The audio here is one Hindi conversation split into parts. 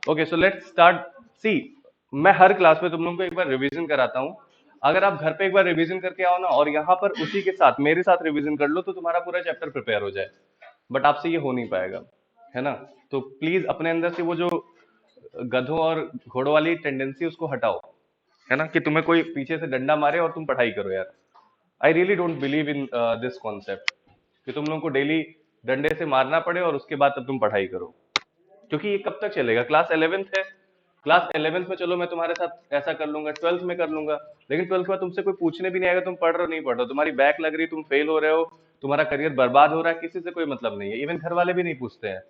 Okay so let's start. See, मैं हर क्लास में तुम लोगों को एक बार रिवीजन कराता हूँ। अगर आप घर पे एक बार रिवीजन करके आओ ना और यहाँ पर उसी के साथ मेरे साथ रिवीजन कर लो तो तुम्हारा पूरा चैप्टर प्रिपेयर हो जाए। बट आपसे ये हो नहीं पाएगा, है ना? तो प्लीज अपने अंदर से वो जो गधों और घोड़ों वाली टेंडेंसी उसको हटाओ, है ना, कि तुम्हें कोई पीछे से डंडा मारे और तुम पढ़ाई करो यार। I really don't believe in this concept कि तुम लोगों को डेली डंडे से मारना पड़े और उसके बाद तब तुम पढ़ाई करो, क्योंकि ये कब तक चलेगा? क्लास 11th है। क्लास 11th में चलो मैं तुम्हारे साथ ऐसा कर लूंगा, 12th में कर लूंगा, लेकिन 12th के बाद तुमसे कोई पूछने भी नहीं आएगा तुम पढ़ रहे हो नहीं पढ़ रहे हो, तुम्हारी बैक लग रही, तुम फेल हो रहे हो, तुम्हारा करियर बर्बाद हो रहा है, किसी से कोई मतलब नहीं है। इवन घर वाले भी नहीं पूछते हैं,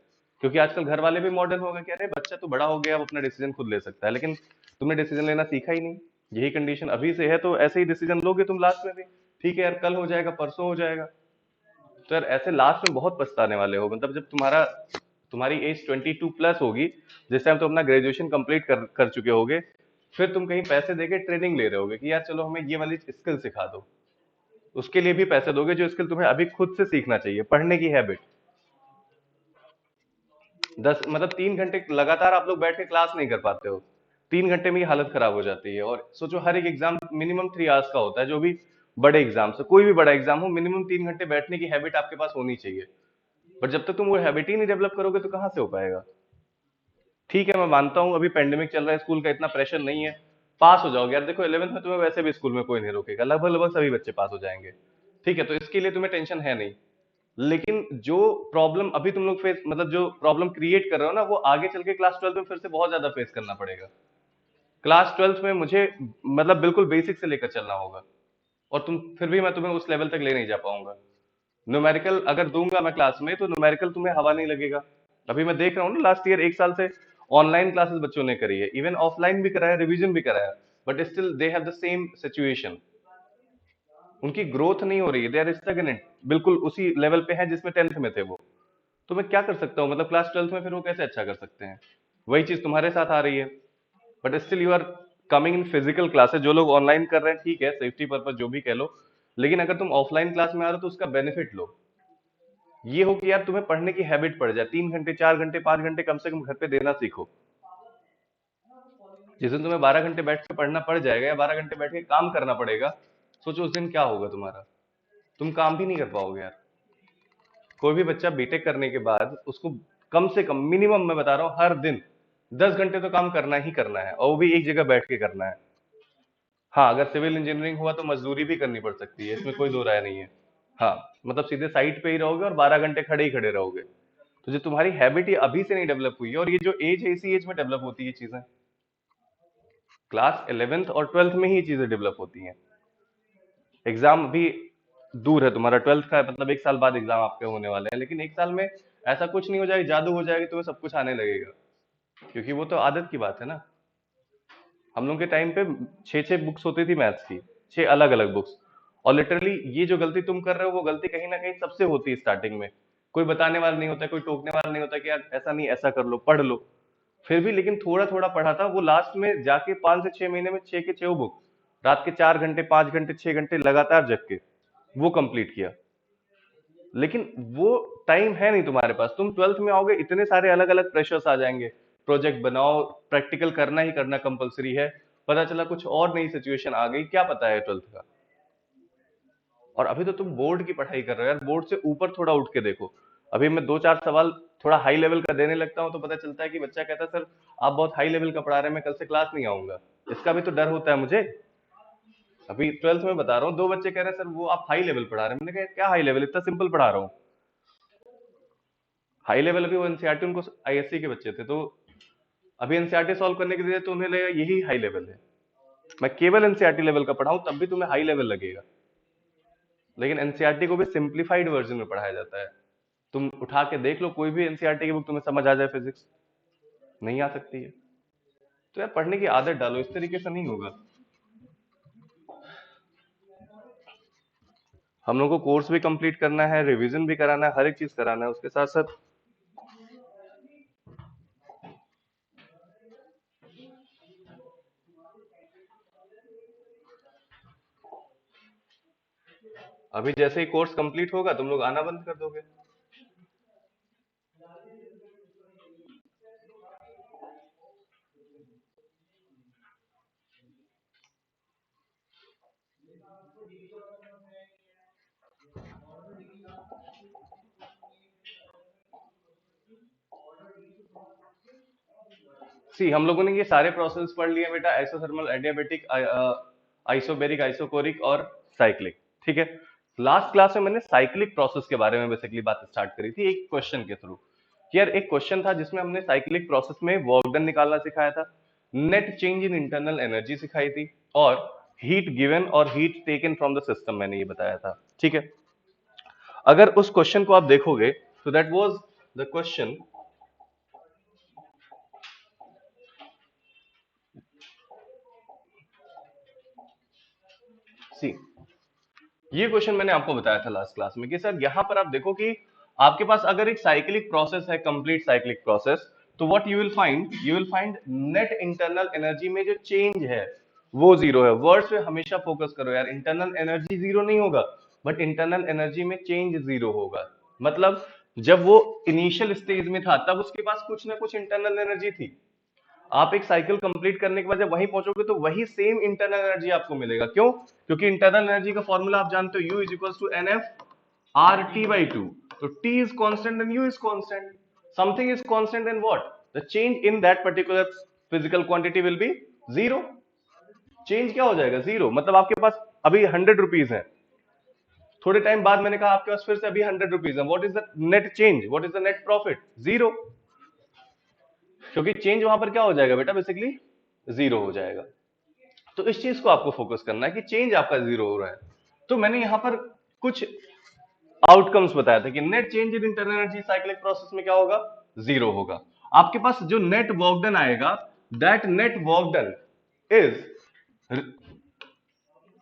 क्योंकि आजकल घर वाले भी मॉडर्न हो गए कि अरे बच्चा तो बड़ा हो गया, अब अपना डिसीजन खुद ले सकता है। लेकिन तुमने डिसीजन लेना सीखा ही नहीं। यही कंडीशन अभी से है तो ऐसे ही डिसीजन लोगे तुम लास्ट में भी। ठीक है यार, कल हो जाएगा, परसों हो जाएगा। तो यार ऐसे लास्ट में बहुत पछताने वाले हो। मतलब जब तुम्हारी एज 22+ होगी, जिस टाइम तुम अपना ग्रेजुएशन कंप्लीट कर चुके होगे, फिर तुम कहीं पैसे देके ट्रेनिंग ले रहे होगे कि यार चलो हमें ये वाली स्किल सिखा दो। उसके लिए भी पैसे दोगे जो स्किल तुम्हें अभी खुद से सीखना चाहिए, पढ़ने की हैबिट। 3 घंटे लगातार आप लोग बैठ के क्लास नहीं कर पाते हो। 3 घंटे में ही हालत खराब हो जाती है। और सोचो हर एक एग्जाम मिनिमम 3 आवर्स का होता है, जो भी बड़े एग्जाम से कोई भी बड़ा एग्जाम हो, मिनिमम 3 घंटे बैठने की हैबिट आपके पास होनी चाहिए। बट जब तक तुम वो हैबिट ही नहीं डेवलप करोगे तो कहाँ से हो पाएगा? ठीक है, मैं मानता हूँ अभी पेंडेमिक चल रहा है, स्कूल का इतना प्रेशर नहीं है, पास हो जाओगे यार। देखो 11th में तुम्हें वैसे भी स्कूल में कोई नहीं रोकेगा, लगभग लगभग सभी बच्चे पास हो जाएंगे। ठीक है, तो इसके लिए तुम्हें टेंशन है नहीं। लेकिन जो प्रॉब्लम अभी तुम लोग फेस, मतलब जो प्रॉब्लम क्रिएट कर रहे हो ना, वो आगे चल के क्लास 12th में फिर से बहुत ज्यादा फेस करना पड़ेगा। क्लास 12th में मुझे मतलब बिल्कुल बेसिक से लेकर चलना होगा, और फिर भी मैं तुम्हें उस लेवल तक ले नहीं जा पाऊंगा। न्यूमेरिकल अगर दूंगा मैं क्लास में तो न्यूमेरिकल तुम्हें हवा नहीं लगेगा। अभी मैं देख रहा हूँ ना, लास्ट ईयर 1 साल से ऑनलाइन क्लासेस बच्चों ने करी है, इवन ऑफलाइन भी कराया, रिवीजन भी कराया, but still they have the same situation. उनकी ग्रोथ नहीं हो रही है, दे आर स्टैग्नेंट, बिल्कुल उसी लेवल पे है जिसमें 10th में थे वो। तो मैं क्या कर सकता हूँ? मतलब क्लास 12th में फिर वो कैसे अच्छा कर सकते हैं? वही चीज तुम्हारे साथ आ रही है। But still you are coming in physical classes. जो लोग ऑनलाइन कर रहे हैं ठीक है, सेफ्टी पर्पज जो भी कह लो, लेकिन अगर तुम ऑफलाइन क्लास में आ रहे हो तो उसका बेनिफिट लो। ये हो कि यार तुम्हें पढ़ने की हैबिट पड़ जाए, 3 घंटे 4 घंटे 5 घंटे कम से कम घर पे देना सीखो। जिस दिन तुम्हें 12 घंटे बैठ के पढ़ना पड़ जाएगा या 12 घंटे बैठ के काम करना पड़ेगा, सोचो उस दिन क्या होगा तुम्हारा। तुम काम भी नहीं कर पाओगे यार। कोई भी बच्चा बीटेक करने के बाद उसको कम से कम मिनिमम मैं बता रहा हूँ हर दिन 10 घंटे तो काम करना ही करना है, और वो भी एक जगह बैठ के करना है। हाँ, अगर सिविल इंजीनियरिंग हुआ तो मजदूरी भी करनी पड़ सकती है, इसमें कोई दो राय नहीं है। हाँ, मतलब सीधे साइट पे ही रहोगे और 12 घंटे खड़े ही खड़े रहोगे। तो जो तुम्हारी हैबिट ये अभी से नहीं डेवलप हुई है, और ये जो एज है इसी एज में डेवलप होती है ये चीजें। क्लास 11th और 12th में ही ये चीजें डेवलप होती हैं। एग्जाम अभी दूर है तुम्हारा, 12th का है, मतलब 1 साल बाद एग्जाम आपके होने वाले हैं, लेकिन 1 साल में ऐसा कुछ नहीं हो जाएगा, जादू हो जाएगा तुम्हें सब कुछ आने लगेगा। क्योंकि वो तो आदत की बात है ना। हम लोग के टाइम पे 6 6 बुक्स होती थी मैथ्स की, 6 अलग अलग बुक्स। और लिटरली ये जो गलती तुम कर रहे हो वो गलती कहीं ना कहीं सबसे होती है स्टार्टिंग में। कोई बताने वाला नहीं होता, कोई टोकने वाला नहीं होता कि यार ऐसा नहीं, ऐसा कर लो, पढ़ लो। फिर भी लेकिन थोड़ा थोड़ा पढ़ा था, वो लास्ट में जाके 5 से 6 महीने में 6 के 6 बुक, रात के 4 घंटे 5 घंटे 6 घंटे लगातार जग के वो कंप्लीट किया। लेकिन वो टाइम है नहीं तुम्हारे पास। तुम 12th में आओगे, इतने सारे अलग अलग प्रेशर्स आ जाएंगे, प्रोजेक्ट बनाओ, प्रैक्टिकल करना ही करना कंपलसरी है। पता चला कुछ और नई सिचुएशन आ गई, क्या पता है 12th का। और अभी तो तुम बोर्ड की पढ़ाई कर रहे हो यार, बोर्ड से ऊपर थोड़ा उठ के देखो। अभी मैं 2 4 सवाल थोड़ा हाई लेवल का देने लगता हूँ तो पता चलता है कि बच्चा कहता है सर आप बहुत हाई लेवल का पढ़ा रहे हैं, मैं कल से क्लास नहीं आऊंगा। इसका भी तो डर होता है मुझे। अभी 12th में बता रहा हूँ, 2 बच्चे कह रहे हैं सर वो आप हाई लेवल पढ़ा रहे हैं। मैंने कहा क्या हाई लेवल, इतना सिंपल पढ़ा रहा हूँ। हाई लेवल अभी वो एनसीईआरटी, उनको आईएससी के बच्चे थे, तो अभी एनसीईआरटी सॉल्व करने के लिए तो उन्हें लगा यही हाई लेवल है। मैं केवल एनसीईआरटी लेवल का पढ़ाऊं तब भी तुम्हें हाई लेवल लगेगा। लेकिन एनसीईआरटी को भी सिंप्लीफाइड वर्जन में पढ़ाया जाता है। तुम उठा के देख लो कोई भी एनसीईआरटी की बुक, तुम्हें समझ आ जाए फिजिक्स, नहीं आ सकती है। तो यार पढ़ने की आदत डालो, इस तरीके से नहीं होगा। हम लोग को कोर्स भी कंप्लीट करना है, रिवीजन भी कराना है, हर एक चीज कराना है उसके साथ साथ। अभी जैसे ही कोर्स कंप्लीट होगा तुम लोग आना बंद कर दोगे। सी हम लोगों ने ये सारे प्रोसेस पढ़ लिए बेटा, आइसोथर्मल, एडियाबेटिक, आइसोबेरिक, आइसोकोरिक और साइक्लिक। ठीक है, लास्ट क्लास में मैंने साइक्लिक प्रोसेस के बारे में बेसिकली बात स्टार्ट करी थी एक क्वेश्चन के थ्रू। यार एक क्वेश्चन था जिसमें हमने साइक्लिक प्रोसेस में वर्क डन निकालना सिखाया था, net change in internal energy सिखाई थी, और हीट गिवन और heat taken from the system मैंने ये बताया था। ठीक है, अगर उस क्वेश्चन को आप देखोगे तो दैट वाज द क्वेश्चन, सी ये क्वेश्चन मैंने आपको बताया था लास्ट क्लास में कि सर यहां पर आप देखो कि आपके पास अगर एक साइक्लिक प्रोसेस है, कंप्लीट साइक्लिक प्रोसेस, तो what you will find net internal energy में जो चेंज है वो जीरो है। वर्ड्स पे हमेशा फोकस करो यार, इंटरनल एनर्जी जीरो नहीं होगा, बट इंटरनल एनर्जी में चेंज जीरो होगा। मतलब जब वो इनिशियल स्टेज में था तब उसके पास कुछ ना कुछ इंटरनल एनर्जी थी, आप एक साइकिल कंप्लीट करने के बाद जब वहीं पहुंचोगे तो वही सेम इंटरनल एनर्जी आपको मिलेगा। क्यों? क्योंकि इंटरनल एनर्जी का फॉर्मूला आप जानते हो, U is equal to N F R T by two. तो T is constant and U is constant. Something is constant and what, the change in that particular physical quantity will be zero. Change क्या हो जाएगा? जीरो। मतलब आपके पास अभी 100 रुपीज है, थोड़े टाइम बाद मैंने कहा आपके पास फिर से अभी 100 रुपीज है, what is the net change, what is the net profit? Zero. क्योंकि चेंज वहां पर क्या हो जाएगा बेटा, बेसिकली जीरो हो जाएगा। तो इस चीज को आपको फोकस करना है कि चेंज आपका जीरो हो रहा है। तो मैंने यहां पर कुछ आउटकम्स बताया था कि net change in internal energy cyclic process में क्या होगा? जीरो होगा। आपके पास जो नेट वर्क डन आएगा, that net work done is,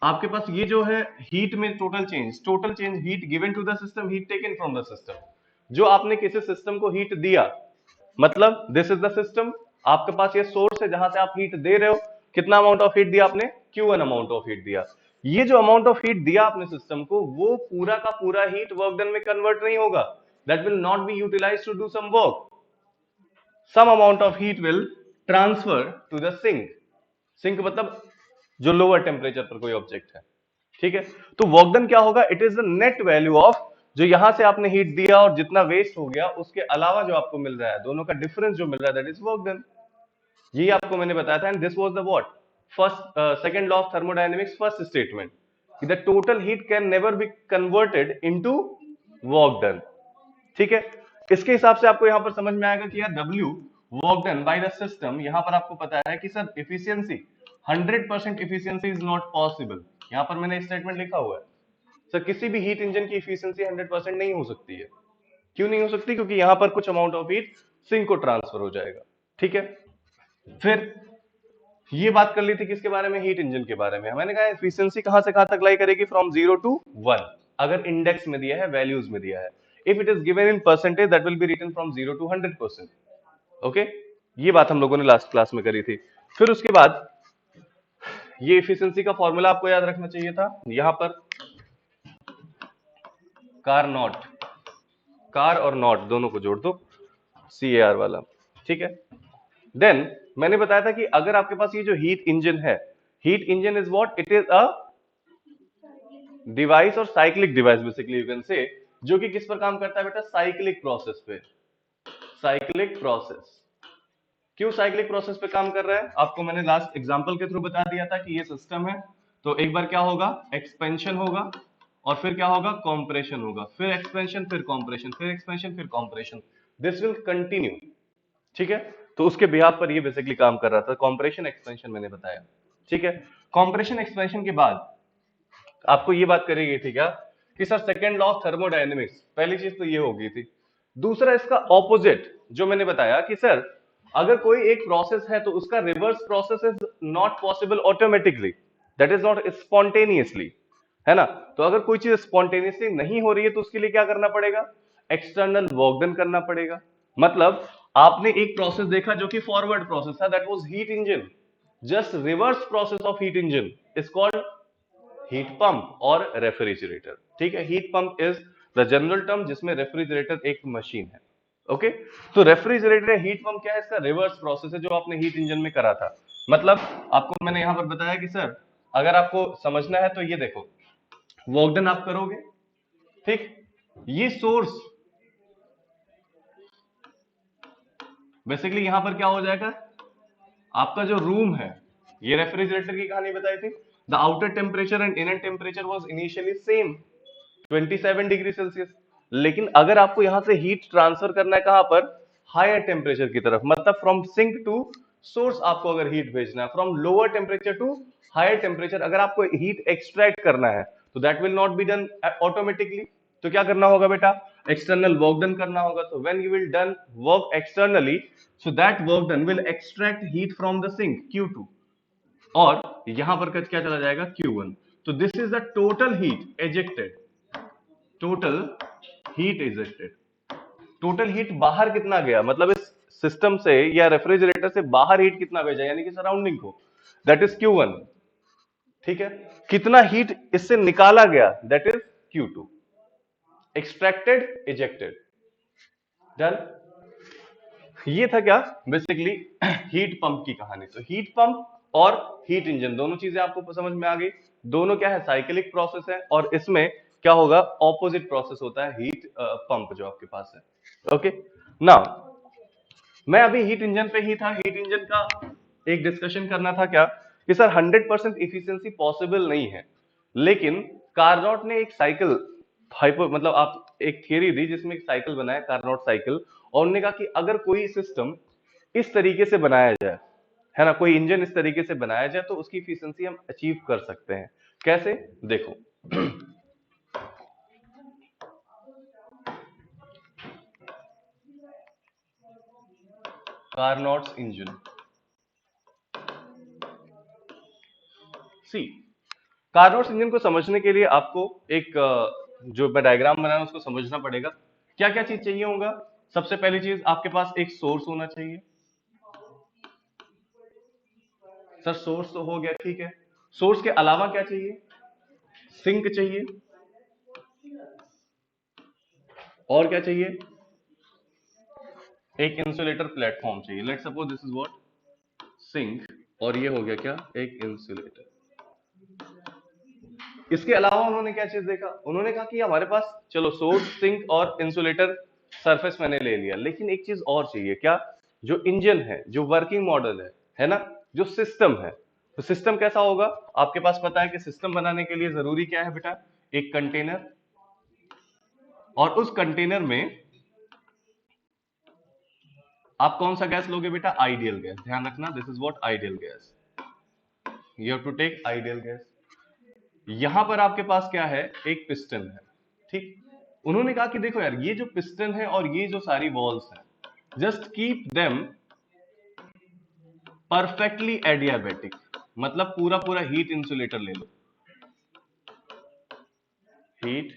आपके पास ये जो है हीट में total change heat given to the system, heat taken from the system. जो आपने किसी सिस्टम को हीट दिया, मतलब दिस इज द सिस्टम, आपके पास ये सोर्स है जहां से आप हीट दे रहे हो। कितना अमाउंट ऑफ हीट दिया आपने? Q1 अमाउंट ऑफ हीट दिया। ये जो अमाउंट ऑफ हीट दिया आपने सिस्टम को, वो पूरा का पूरा हीट वर्क डन में कन्वर्ट नहीं होगा, that will not be utilized to do some work. Some amount of heat will transfer to the sink. Sink मतलब जो लोअर टेम्परेचर पर कोई ऑब्जेक्ट है। ठीक है, तो वर्क डन क्या होगा? It is the net value of जो यहां से आपने हीट दिया और जितना वेस्ट हो गया उसके अलावा जो आपको मिल रहा है, दोनों का डिफरेंस जो मिल रहा है, दैट इज वर्क डन। ये आपको मैंने बताया था, and this was the what, first second law of thermodynamics, first statement, कि the total heat can never be converted into work done. ठीक है, इसके हिसाब से आपको यहां पर समझ में आएगा कि यार W work done by the system, यहां पर आपको पता है कि sir efficiency 100% efficiency is not possible. यहां पर मैंने स्टेटमेंट लिखा हुआ है, सर किसी भी हीट इंजन की एफिशिएंसी 100% नहीं हो सकती है। क्यों नहीं हो सकती? क्योंकि यहां पर कुछ अमाउंट ऑफ हीट सिंक को ट्रांसफर हो जाएगा। ठीक है, फिर ये बात कर ली थी किसके बारे में? हीट इंजन के बारे में। मैंने कहा एफिशिएंसी कहां से कहां तक लाई करेगी? फ्रॉम 0 to 1, अगर इंडेक्स में दिया है, वैल्यूज में दिया है। If it is given in percentage, that will be written from 0 to 100%। Okay, ये बात हम लोगों ने लास्ट क्लास में करी थी। फिर उसके बाद ये एफिशिएंसी का फॉर्मूला आपको याद रखना चाहिए था, यहां पर कार नॉट, कार और नॉट दोनों को जोड़ दो, CAR वाला। ठीक है, देन मैंने बताया था कि अगर आपके पास ये जो हीट इंजन है, heat engine is what, it is a device और cyclic device basically you can say, जो कि किस पर काम करता है बेटा? साइक्लिक प्रोसेस पे। साइक्लिक प्रोसेस, क्यों साइक्लिक प्रोसेस पे काम कर रहा है? आपको मैंने लास्ट एग्जांपल के थ्रू बता दिया था कि ये सिस्टम है, तो एक बार क्या होगा? एक्सपेंशन होगा, और फिर क्या होगा? कॉम्प्रेशन होगा, फिर एक्सपेंशन, फिर कॉम्प्रेशन, फिर एक्सपेंशन, फिर कॉम्प्रेशन। This will continue. ठीक है, तो उसके बिहाफ पर ये बेसिकली काम कर रहा था, कॉम्प्रेशन एक्सपेंशन मैंने बताया। ठीक है, कॉम्प्रेशन एक्सपेंशन के बाद आपको ये बात करी गई थी क्या कि sir second law of thermodynamics, पहली चीज तो ये हो गई थी। दूसरा इसका ऑपोजिट जो मैंने बताया कि सर अगर कोई एक प्रोसेस है तो उसका reverse process is not possible automatically, that is not spontaneously, है ना? तो अगर कोई चीज स्पॉन्टेनियसली नहीं हो रही है तो उसके लिए क्या करना पड़ेगा? एक्सटर्नल वर्क डन करना पड़ेगा। मतलब आपने एक प्रोसेस देखा जो कि फॉरवर्ड प्रोसेस था, that was heat engine. Just reverse process of heat engine is called heat pump और रेफ्रिजरेटर। ठीक है, heat pump is the general term जिसमें रेफ्रिजरेटर एक मशीन है। ओके, तो रेफ्रिजरेटर हीट पंप क्या है? इसका रिवर्स प्रोसेस है जो आपने हीट इंजन में करा था। मतलब आपको मैंने यहां पर बताया कि सर अगर आपको समझना है तो ये देखो, वर्क डन आप करोगे, ठीक, ये सोर्स बेसिकली यहां पर क्या हो जाएगा? आपका जो रूम है, ये रेफ्रिजरेटर की कहानी बताई थी, the outer temperature and inner temperature was initially same 27 degree Celsius, लेकिन अगर आपको यहां से हीट ट्रांसफर करना है कहां पर, हायर टेम्परेचर की तरफ, मतलब फ्रॉम सिंक टू सोर्स आपको अगर हीट भेजना है, from lower temperature to higher temperature अगर आपको हीट एक्सट्रैक्ट करना है, तो that will not be done automatically. तो क्या करना होगा बेटा, एक्सटर्नल वर्क डन करना होगा। तो when you will done work externally, so that work done will extract heat from the sink Q2, और यहां पर क्या चला जाएगा Q1। तो this is the total heat ejected, total heat ejected. Total heat बाहर कितना गया, मतलब इस सिस्टम से या रेफ्रिजरेटर से बाहर हीट कितना भेजा, यानी कि सराउंडिंग को, दैट इज Q1। ठीक है, कितना हीट इससे निकाला गया, that is Q2। Extracted, ejected, done. ये था क्या, बेसिकली हीट पंप की कहानी। तो हीट पंप और हीट इंजन दोनों चीजें आपको समझ में आ गई। दोनों क्या है, साइक्लिक प्रोसेस है, और इसमें क्या होगा, ऑपोजिट प्रोसेस होता है हीट पंप जो आपके पास है। ओके, नाउ मैं अभी हीट इंजन पे ही था। हीट इंजन का एक डिस्कशन करना था क्या, कि सर 100% इफिशियंसी पॉसिबल नहीं है, लेकिन कार्नोट ने एक साइकिल हाइपर, मतलब आप एक थियरी दी जिसमें एक साइकिल बनाया, कार्नोट साइकिल, और उन्होंने कहा कि अगर कोई सिस्टम इस तरीके से बनाया जाए, है ना, कोई इंजन इस तरीके से बनाया जाए, तो उसकी इफिशियंसी हम अचीव कर सकते हैं। कैसे, देखो कार्नोट्स इंजन, सी कार्नोट्स इंजन को समझने के लिए आपको एक जो मैं डायग्राम बनाया उसको समझना पड़ेगा। क्या क्या चीज चाहिए होगा, सबसे पहली चीज आपके पास एक सोर्स होना चाहिए। सर सोर्स तो हो गया, ठीक है, सोर्स के अलावा क्या चाहिए, सिंक चाहिए, और क्या चाहिए, एक इंसुलेटर प्लेटफॉर्म चाहिए। Let's suppose this is what sink, और ये हो गया क्या, एक इंसुलेटर। इसके अलावा उन्होंने क्या चीज देखा, उन्होंने कहा कि हमारे पास चलो सोर्स, सिंक और इंसुलेटर सरफेस मैंने ले लिया, लेकिन एक चीज और चाहिए, क्या, जो इंजन है, जो वर्किंग मॉडल है ना, जो सिस्टम है। तो सिस्टम कैसा होगा, आपके पास पता है कि सिस्टम बनाने के लिए जरूरी क्या है बेटा, एक कंटेनर, और उस कंटेनर में आप कौन सा गैस लोगे बेटा, आइडियल गैस। ध्यान रखना, this is what ideal gas, you have to take ideal gas. यहां पर आपके पास क्या है, एक पिस्टन है, ठीक। उन्होंने कहा कि देखो यार, ये जो पिस्टन है और ये जो सारी वॉल्स हैं, just keep them perfectly adiabatic, मतलब पूरा पूरा हीट इंसुलेटर ले लो, हीट,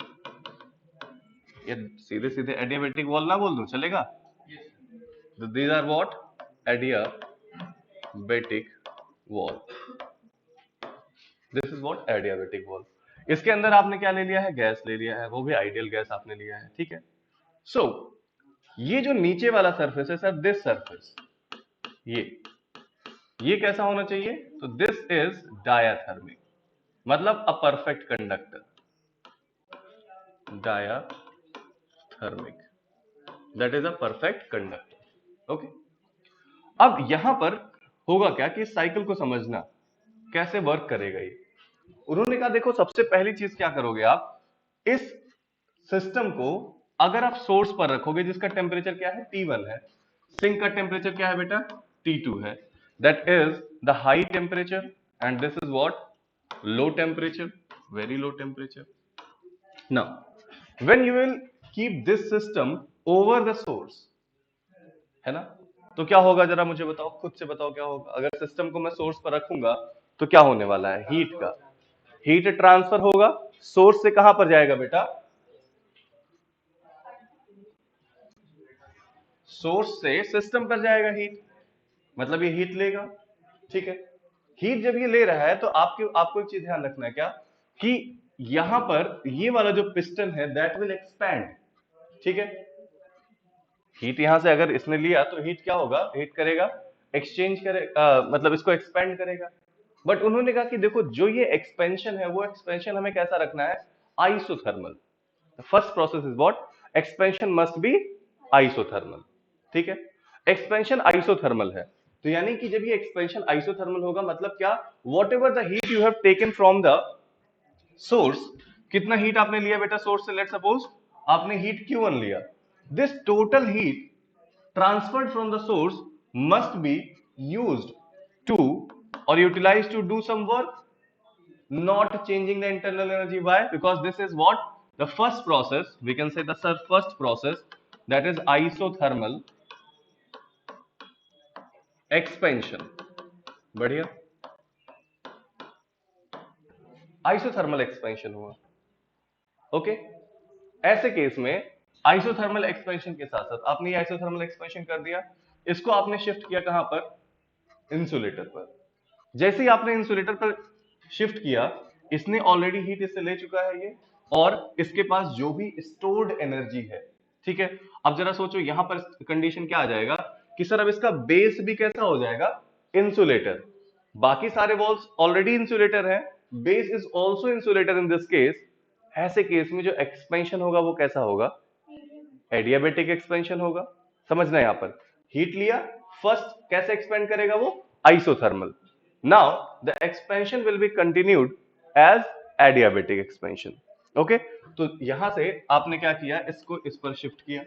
ये सीधे सीधे एडियाबेटिक वॉल ना बोल दूं चलेगा, these are what, adiabatic wall, this is what adiabatic wall. इसके अंदर आपने क्या ले लिया है, गैस ले लिया है, वो भी आइडियल गैस आपने लिया है, ठीक है। सो ये जो नीचे वाला सरफेस है सर, दिस सरफेस, ये कैसा होना चाहिए, तो दिस इज डायाथर्मिक, मतलब a perfect conductor, diathermic, that is a perfect conductor. Okay, अब यहां पर होगा क्या कि इस साइकिल को समझना कैसे वर्क करेगा ये। उन्होंने कहा देखो, सबसे पहली चीज क्या करोगे आप, इस सिस्टम को अगर आप सोर्स पर रखोगे जिसका टेम्परेचर क्या है, T1 है, सिंक का टेम्परेचर क्या है बेटा, T2 है, that is the high temperature, and this is what low temperature, very low temperature. Now when you will keep this system over the source, है ना, तो क्या होगा, जरा मुझे बताओ, खुद से बताओ क्या होगा, अगर सिस्टम को मैं सोर्स पर रखूंगा तो क्या होने वाला है, हीट का हीट ट्रांसफर होगा, सोर्स से कहां पर जाएगा बेटा, सोर्स से सिस्टम पर जाएगा हीट, मतलब ये हीट लेगा, ठीक है। हीट जब ये ले रहा है तो आपको आपको एक चीज ध्यान रखना है, क्या, कि यहां पर ये वाला जो पिस्टन है दैट विल एक्सपैंड, ठीक है। हीट यहां से अगर इसने लिया तो हीट क्या होगा, हीट करेगा, एक्सचेंज करेगा, मतलब इसको एक्सपेंड करेगा। बट उन्होंने कहा कि देखो, जो ये एक्सपेंशन है वो एक्सपेंशन हमें कैसा रखना है, isothermal. First process is what, expansion must be isothermal, ठीक है। एक्सपेंशन आइसोथर्मल है, तो यानी कि जब ये एक्सपेंशन आइसोथर्मल होगा मतलब क्या, what ever the heat you have taken from the source, कितना हीट आपने लिया बेटा सोर्स से, लेट सपोज आपने हीट Q1 लिया, this total heat transferred from the source must be used to or utilized to do some work, not changing the internal energy. Why? Because this is what the first process, we can say the first process, that is isothermal expansion. बढ़िया, आइसोथर्मल एक्सपेंशन हुआ। ओके, ऐसे केस में आइसोथर्मल एक्सपेंशन के साथ साथ आपने ये आइसोथर्मल एक्सपेंशन कर दिया, इसको आपने शिफ्ट किया कहां पर, इंसुलेटर पर। जैसे ही आपने इंसुलेटर पर शिफ्ट किया, इसने ऑलरेडी हीट इससे ले चुका है ये, और इसके पास जो भी स्टोर्ड एनर्जी है, ठीक है। अब जरा सोचो यहां पर कंडीशन क्या आ जाएगा कि सर अब इसका बेस भी कैसा हो जाएगा, इंसुलेटर। बाकी सारे वॉल्स ऑलरेडी इंसुलेटर है, base is also insulator in this case. ऐसे केस में जो एक्सपेंशन होगा वो कैसा होगा, एडियाबेटिक एक्सपेंशन होगा। समझना यहां पर हीट लिया, फर्स्ट कैसे एक्सपेंड करेगा वो, isothermal. Now the expansion will be continued as adiabatic expansion. Okay, तो यहां से आपने क्या किया, इसको इस पर शिफ्ट किया।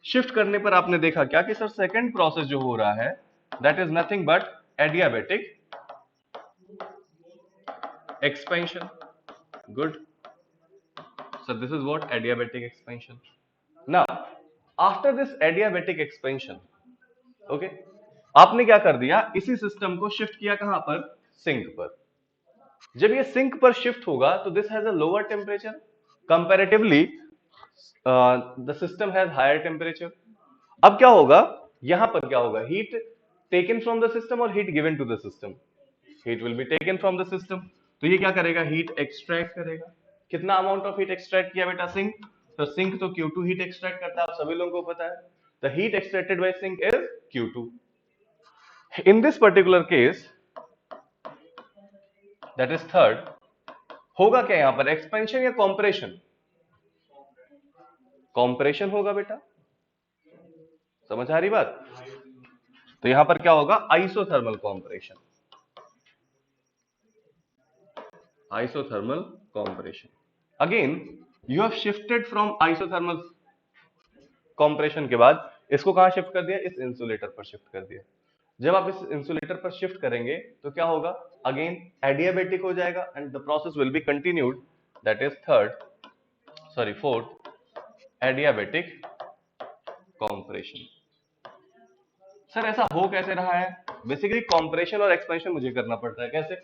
शिफ्ट करने पर आपने देखा क्या कि सर सेकंड प्रोसेस जो हो रहा है that is nothing but adiabatic expansion. Good. So this is what adiabatic expansion. Now, after this adiabatic expansion, okay, आपने क्या कर दिया, इसी सिस्टम को शिफ्ट किया कहां पर, सिंक पर। जब ये सिंक पर शिफ्ट होगा तो this has a lower temperature comparatively, the system has higher temperature. अब क्या होगा, यहां पर क्या होगा, heat taken from the system और heat given to the system. Heat will be taken from the system, तो ये क्या करेगा, हीट एक्सट्रैक्ट करेगा। कितना अमाउंट ऑफ हीट एक्सट्रैक्ट किया बेटा, सिंक, तो सिंक तो Q2 हीट एक्सट्रैक्ट करता है, आप सभी लोगों को पता है। The heat extracted by sink is Q2। In this particular case that is third, होगा क्या यहां पर, एक्सपेंशन या कॉम्प्रेशन, कॉम्प्रेशन होगा बेटा। समझ आ रही बात, तो यहां पर क्या होगा, isothermal compression, isothermal compression. Again, you have shifted from isothermal compression के बाद इसको कहां शिफ्ट कर दिया, इस इंसुलेटर पर शिफ्ट कर दिया। जब आप इस इंसुलेटर पर शिफ्ट करेंगे तो क्या होगा, अगेन एडियाबेटिक हो जाएगा and the process will be continued, that is fourth adiabatic compression. Sir ऐसा हो कैसे रहा है, बेसिकली कॉम्प्रेशन और एक्सपेंशन मुझे करना पड़ता है, कैसे,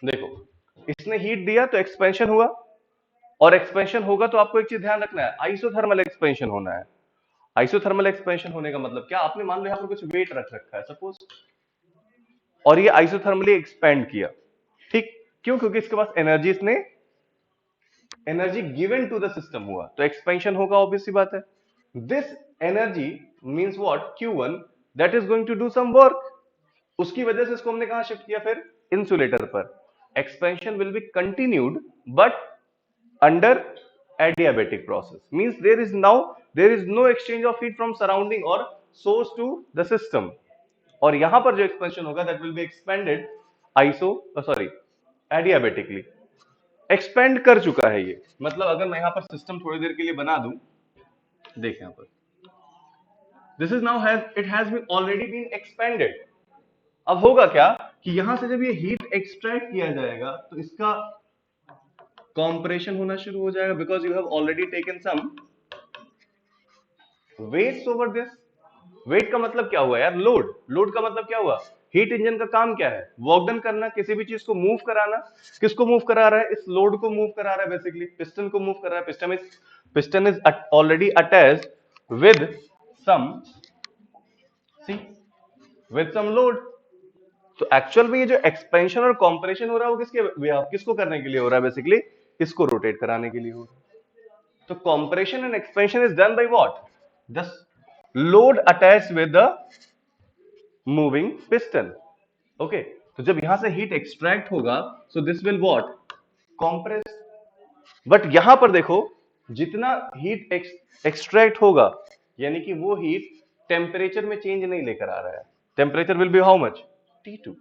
देखो इसने हीट दिया तो एक्सपेंशन हुआ, और एक्सपेंशन होगा तो आपको एक चीज ध्यान रखना है, आइसोथर्मल एक्सपेंशन होना है। आइसोथर्मल एक्सपेंशन होने का मतलब क्या, आपने मान लो यहां पर कुछ वेट रख रखा है सपोज, और ये आइसोथर्मली एक्सपेंड किया, ठीक, क्यों, क्योंकि इसके पास एनर्जी, इसने energy given to the system हुआ, तो एक्सपेंशन होगा, ऑब्वियस सी बात है। This energy means what, Q1 that is going to do some work, उसकी वजह से इसको हमने कहां शिफ्ट किया, फिर इंसुलेटर पर। Expansion will be continued but under adiabatic process, means there is no exchange of heat from surrounding or source to the system, और यहां पर जो एक्सपेंशन होगा that will be expanded adiabatically, expand कर चुका है ये। मतलब अगर मैं यहां पर सिस्टम थोड़ी देर के लिए बना दूं, देखें यहां पर, this is now it has been already been expanded. अब होगा क्या कि यहां से जब ये हीट एक्सट्रैक्ट किया जाएगा तो इसका कॉम्प्रेशन होना शुरू हो जाएगा, because you have already taken some weights over this. Weight का मतलब क्या हुआ यार, लोड। लोड का मतलब क्या हुआ, हीट इंजन का काम क्या है, वर्क डन करना, किसी भी चीज को मूव कराना। किसको मूव करा रहा है, इस लोड को मूव करा रहा है, बेसिकली पिस्टन को मूव कर रहा है। Piston is already attached with some with some load. तो एक्चुअल में ये जो एक्सपेंशन और कॉम्प्रेशन हो रहा है वो किसको करने के लिए हो रहा है, बेसिकली इसको रोटेट कराने के लिए हो रहा है। तो compression and expansion is done by what, the load attached with the moving piston. Okay, तो जब यहां से हीट एक्सट्रैक्ट होगा so this will what, compress. But यहां पर देखो, जितना हीट एक्सट्रैक्ट होगा यानी कि वो हीट टेम्परेचर में चेंज नहीं लेकर आ रहा है, temperature will be how much, T2.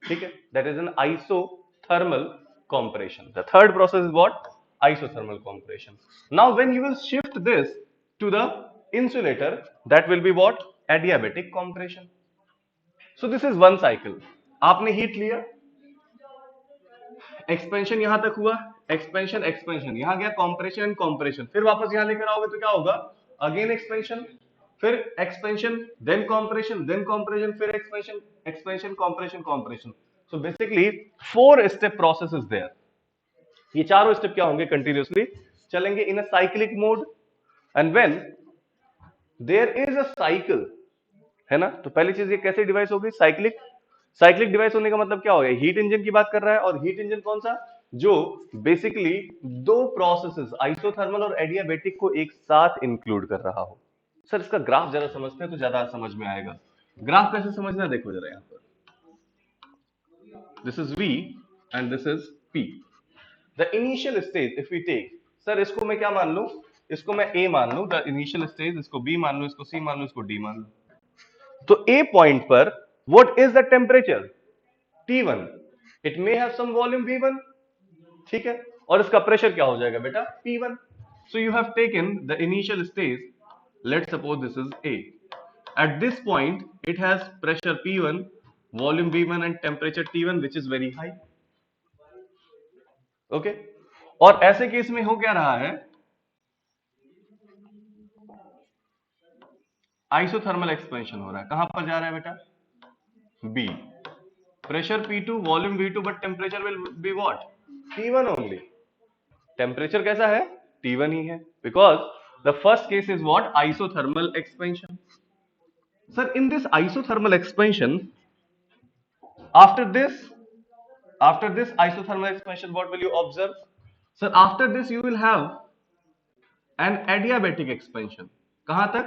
ठीक है, that is an isothermal compression. The third process is what? Isothermal compression. Now when you will shift this to the insulator, that will be what? Adiabatic compression. So this is one cycle. आपने हीट लिया, एक्सपेंशन यहां तक हुआ, एक्सपेंशन एक्सपेंशन, यहां गया कॉम्प्रेशन कॉम्प्रेशन, फिर वापस यहां लेकर आओगे तो क्या होगा? अगेन एक्सपेंशन, फिर एक्सपेंशन, देन कॉम्प्रेशन, फिर expansion, expansion compression compression. So basically 4 step process is there. ये चारों स्टेप क्या होंगे? कंटिन्यूसली चलेंगे in a cyclic mode. And when there is a cycle, है ना, तो पहली चीज ये कैसे डिवाइस होगी? साइक्लिक. साइक्लिक डिवाइस होने का मतलब क्या हो गया? हीट इंजन की बात कर रहा है, और हीट इंजन कौन सा? जो बेसिकली दो प्रोसेसेस आइसोथर्मल और एडियाबेटिक को एक साथ इंक्लूड कर रहा हो. सर इसका ग्राफ जरा समझते हैं तो ज्यादा समझ में आएगा. ग्राफ कैसे समझना, देखो जरा यहां पर. This is V and this is P. The initial stage if we take, sir इसको मैं क्या मान लूं? इसको मैं A मान लूं, द इनिशियल स्टेज, इसको B मान लूं, इसको C मान लूं, इसको D मान लूं. तो A पॉइंट पर what is the temperature? T1. It may have some volume V1. ठीक है, और इसका प्रेशर क्या हो जाएगा बेटा? P1. So you have taken the initial stage, let's suppose this is A. At this point, it has pressure P1, volume V1 and temperature T1 which is very high. Okay? और ऐसे केस में हो क्या रहा है? आइसोथर्मल एक्सपेंशन हो रहा है. कहां पर जा रहा है बेटा? B. Pressure P2, volume V2, but temperature will be what? T1 only. Temperature कैसा है? T1 ही है. Because the first case is what? Isothermal expansion. Sir, in this isothermal expansion, after this isothermal expansion, what will you observe? Sir, after this you will have an adiabatic expansion. कहां तक?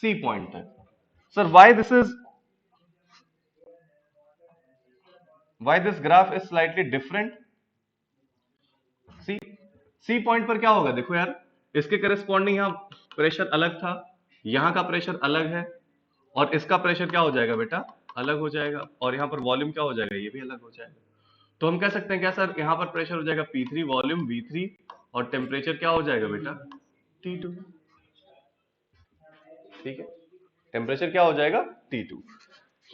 C point तक. Sir, why this graph is slightly different? C point पर क्या होगा? देखो यार, इसके करस्पॉन्डिंग यहां प्रेशर अलग था, यहां का प्रेशर अलग है, और इसका प्रेशर क्या हो जाएगा बेटा? अलग हो जाएगा, और यहां पर वॉल्यूम क्या हो जाएगा? ये भी अलग हो जाएगा. तो हम कह सकते हैं क्या सर? यहां पर प्रेशर हो जाएगा P3, वॉल्यूम V3, और टेम्परेचर क्या हो जाएगा बेटा? T2. ठीक है, टेम्परेचर क्या हो जाएगा? T2.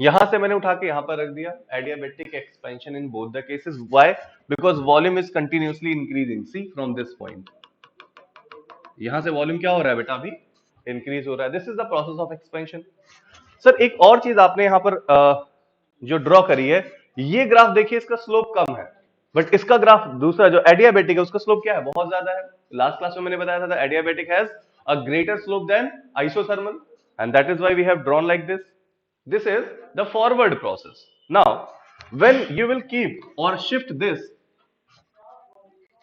यहां से मैंने उठा के यहां पर रख दिया. Adiabatic expansion in both the cases. Why? Because volume is continuously increasing. See from this point, यहां से वॉल्यूम क्या हो रहा है बेटा? अभी इंक्रीज हो रहा है. This is the process of expansion. Sir एक और चीज आपने यहां पर जो ड्रॉ करी है, ये ग्राफ देखिए, इसका स्लोप कम है, बट इसका ग्राफ दूसरा जो एडियाबेटिक है उसका स्लोप क्या है? बहुत ज्यादा है. लास्ट क्लास में मैंने बताया था adiabatic has a greater slope than isothermal, and that is why we have drawn like this. This is the forward process. Now, when you will keep or shift this,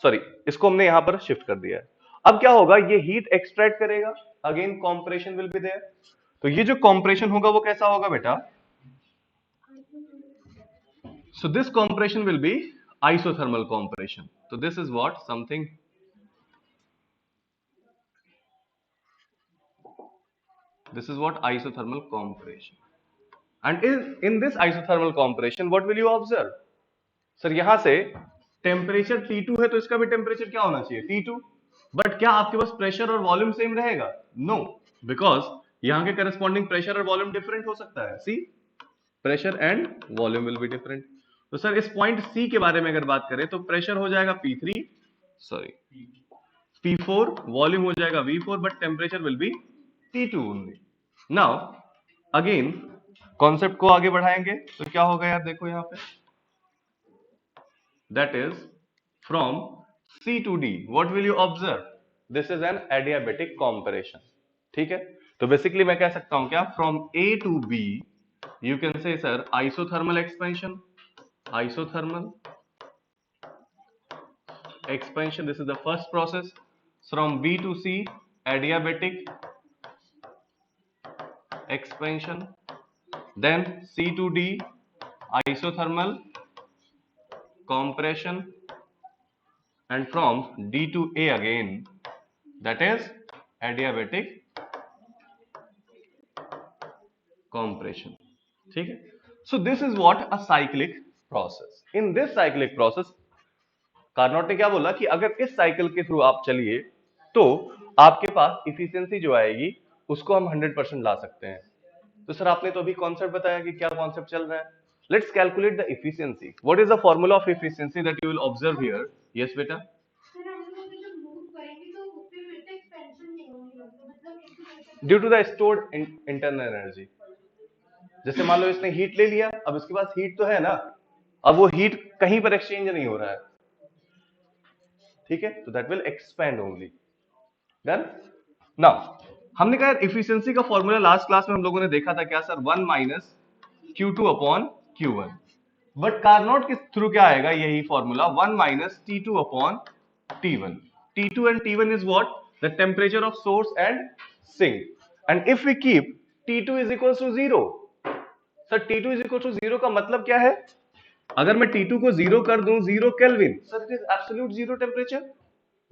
sorry, इसको हमने यहां पर शिफ्ट कर दिया है. अब क्या होगा? ये हीट एक्सट्रैक्ट करेगा, again compression will be there. तो ये जो कॉम्प्रेशन होगा वो कैसा होगा बेटा? So this compression will be isothermal compression. So this is what? Something. This is what? Isothermal compression. And in this isothermal compression, what will you observe? Sir यहां से टेम्परेचर T2 है, तो इसका भी टेम्परेचर क्या होना चाहिए? T2. बट क्या आपके पास प्रेशर और वॉल्यूम सेम रहेगा? नो, बिकॉज यहां के करस्पॉन्डिंग प्रेशर और वॉल्यूम डिफरेंट हो सकता है. See, pressure and volume will be different. तो सर इस पॉइंट C के बारे में अगर बात करें तो प्रेशर हो जाएगा P3, सॉरी P4, वॉल्यूम हो जाएगा V4, but temperature will be T2 only. Now again concept को आगे बढ़ाएंगे तो क्या होगा यार? देखो यहां पे, that is from C to D, what will you observe? This is an adiabatic compression. ठीक है, तो बेसिकली मैं कह सकता हूं क्या? From A to B you can say sir isothermal expansion. Isothermal expansion, this is the first process. From B to C, adiabatic expansion. Then C to D, isothermal compression, and from D to A again, that is adiabatic compression. ठीक है, so this is what a cyclic process. In this cyclic process Carnot ने क्या बोला कि अगर इस साइकिल के थ्रू आप चलिए तो आपके पास इफिशियंसी जो आएगी उसको हम 100% ला सकते हैं। तो सर आपने तो अभी कॉन्सेप्ट बताया कि क्या कॉन्सेप्ट चल रहा है। Let's calculate the efficiency. What is the formula of efficiency that you will observe here. Yes बेटा। Due to the stored internal energy. जैसे मान लो इसने हीट ले लिया, अब इसके पास हीट तो है ना, अब वो हीट कहीं पर एक्सचेंज नहीं हो रहा है, ठीक है, तो that will expand only. Done. Now हमने कहा इफिशियंसी का फॉर्मूला लास्ट क्लास में हम लोगों ने देखा था, क्या sir, 1 minus Q2 upon Q1। But Carnot के थ्रू क्या आएगा, यही formula 1 minus T2 upon T1। T2 and T1 is what? The temperature of source and sink. And if we keep T2 is equals to 0, sir T2 is equals to 0 का मतलब क्या है? अगर मैं T2 को 0 कर दूं, 0 kelvin, sir it is absolute zero temperature.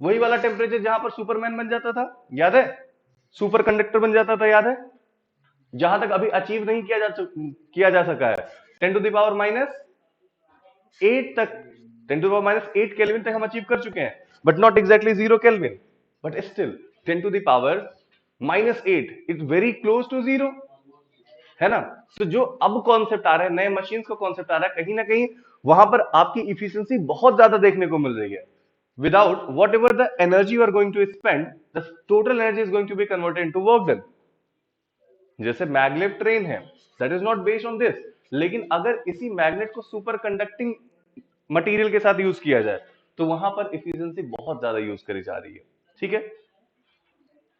वही वाला टेम्परेचर जहां पर सुपरमैन बन जाता था, याद है, सुपर कंडक्टर बन जाता था, याद है, जहां तक अभी अचीव नहीं किया जा सका है 10 टू द पावर माइनस 8 तक, 10 to the power minus 8 kelvin तक हम अचीव कर चुके हैं, but not exactly 0 kelvin, but still 10 to the power minus 8 is very close to 0, है ना। तो जो अब कॉन्सेप्ट आ रहा है, नए मशीन का कॉन्सेप्ट आ रहा है, कहीं ना कहीं वहां पर आपकी इफिशियंसी बहुत ज्यादा देखने को मिल रही है। Without whatever the energy you are going to spend, the total energy is going to be converted into work done. जैसे मैग्नेट ट्रेन है, that is not based on this, लेकिन अगर इसी मैग्नेट को सुपर कंडक्टिंग मटेरियल के साथ यूज किया जाए तो वहां पर इफिशियंसी बहुत ज्यादा यूज करी जा रही है, ठीक है।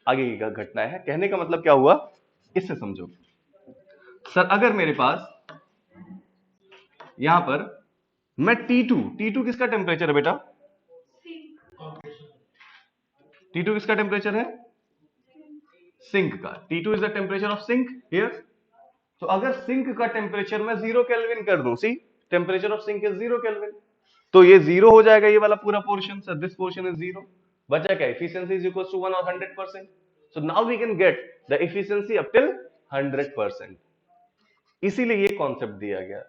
आगे की घटना है, कहने का मतलब क्या हुआ, इससे समझो। सर अगर मेरे पास यहां पर मैं T2 किसका टेम्परेचर है बेटा, T2 किसका टेम्परेचर है, सिंक का। T2 is the temperature of sink here. तो अगर सिंक का टेम्परेचर मैं 0 केल्विन कर दूं, see temperature of sink is 0 kelvin, तो ये 0 हो जाएगा, ये वाला पूरा portion, sir this portion is 0, बचा क्या, एफिशिएंसी इज इक्वल टू 1 और 100%। So now we can get the efficiency up till 100%। इसीलिए ये कॉन्सेप्ट दिया गया।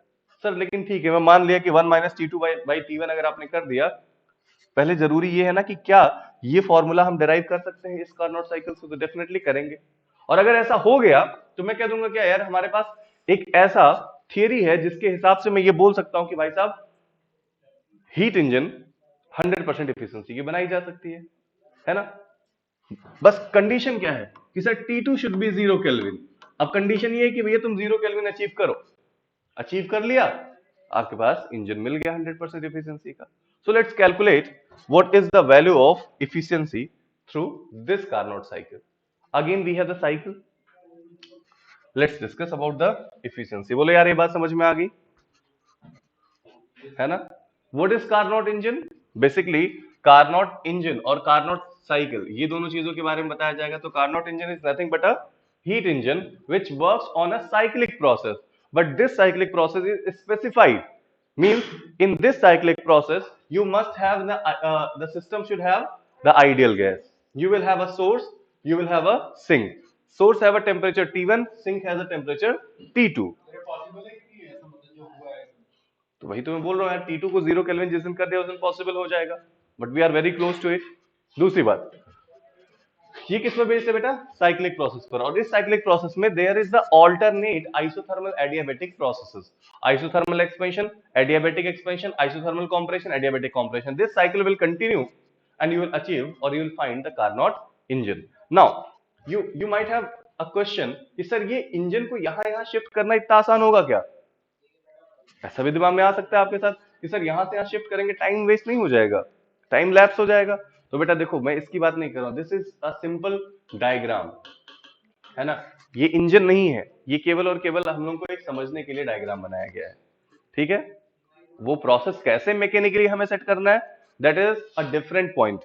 सर लेकिन ठीक है, मैं मान लिया कि 1 माइनस T2 बाई T1 अगर आपने कर दिया, पहले जरूरी ये है ना कि क्या ये फॉर्मूला हम डिराइव कर सकते हैं इस कार्नोट साइकिल से, तो डेफिनेटली करेंगे। और अगर ऐसा हो गया तो मैं कह दूंगा क्या यार, हमारे पास एक ऐसा थियरी है जिसके हिसाब से मैं ये बोल सकता हूं कि भाई साहब हीट इंजन 100% एफिशिएंसी की बनाई जा सकती है ना। बस कंडीशन क्या है कि sir T2 should be 0 kelvin. अब कंडीशन ये है कि भैया तुम 0 केल्विन अचीव करो, अचीव कर लिया, आपके पास इंजन मिल गया 100% एफिशिएंसी का। So let's calculate what is the value of efficiency through this Carnot cycle. Again we have the cycle, let's discuss about the efficiency. बोलो यार ये बात समझ में आ गई है ना। What is Carnot engine, basically Carnot engine और कार्नोट साइकिल, ये दोनों चीजों के बारे में बताया जाएगा। तो Carnot engine is nothing but a heat engine which works on a cyclic process, but this cyclic process is specified, means in this cyclic process you must have the system should have the ideal gas. You will have a source, you will have a sink. Source have a temperature T1, sink has a temperature T2। तो वही तो मैं बोल रहा हूं यार, T2 को 0 केल्विन जिस दिन कर दिया उस दिन पॉसिबल हो जाएगा, but we are very close to it. दूसरी बात, ये किस पर बेस्ड है बेटा, साइक्लिक प्रोसेस पर। और इस साइक्लिक प्रोसेस में there is the alternate isothermal adiabatic processes, isothermal expansion, adiabatic expansion, isothermal compression, adiabatic compression. This cycle will continue and you will achieve और you will find the Carnot engine. Now you might have a question कि सर ये इंजन को यहां शिफ्ट करना इतना आसान होगा क्या, ऐसा भी दिमाग में आ सकता है आपके साथ कि सर यहां से यहां शिफ्ट करेंगे टाइम वेस्ट नहीं हो जाएगा, टाइम लैप्स हो जाएगा। तो बेटा देखो मैं इसकी बात नहीं कर रहा हूं, this is a simple diagram, है ना। ये इंजन नहीं है, ये केवल और केवल हम लोग को एक समझने के लिए डायग्राम बनाया गया है, ठीक है। वो प्रोसेस कैसे मैकेनिकली हमें सेट करना है, that is a different point.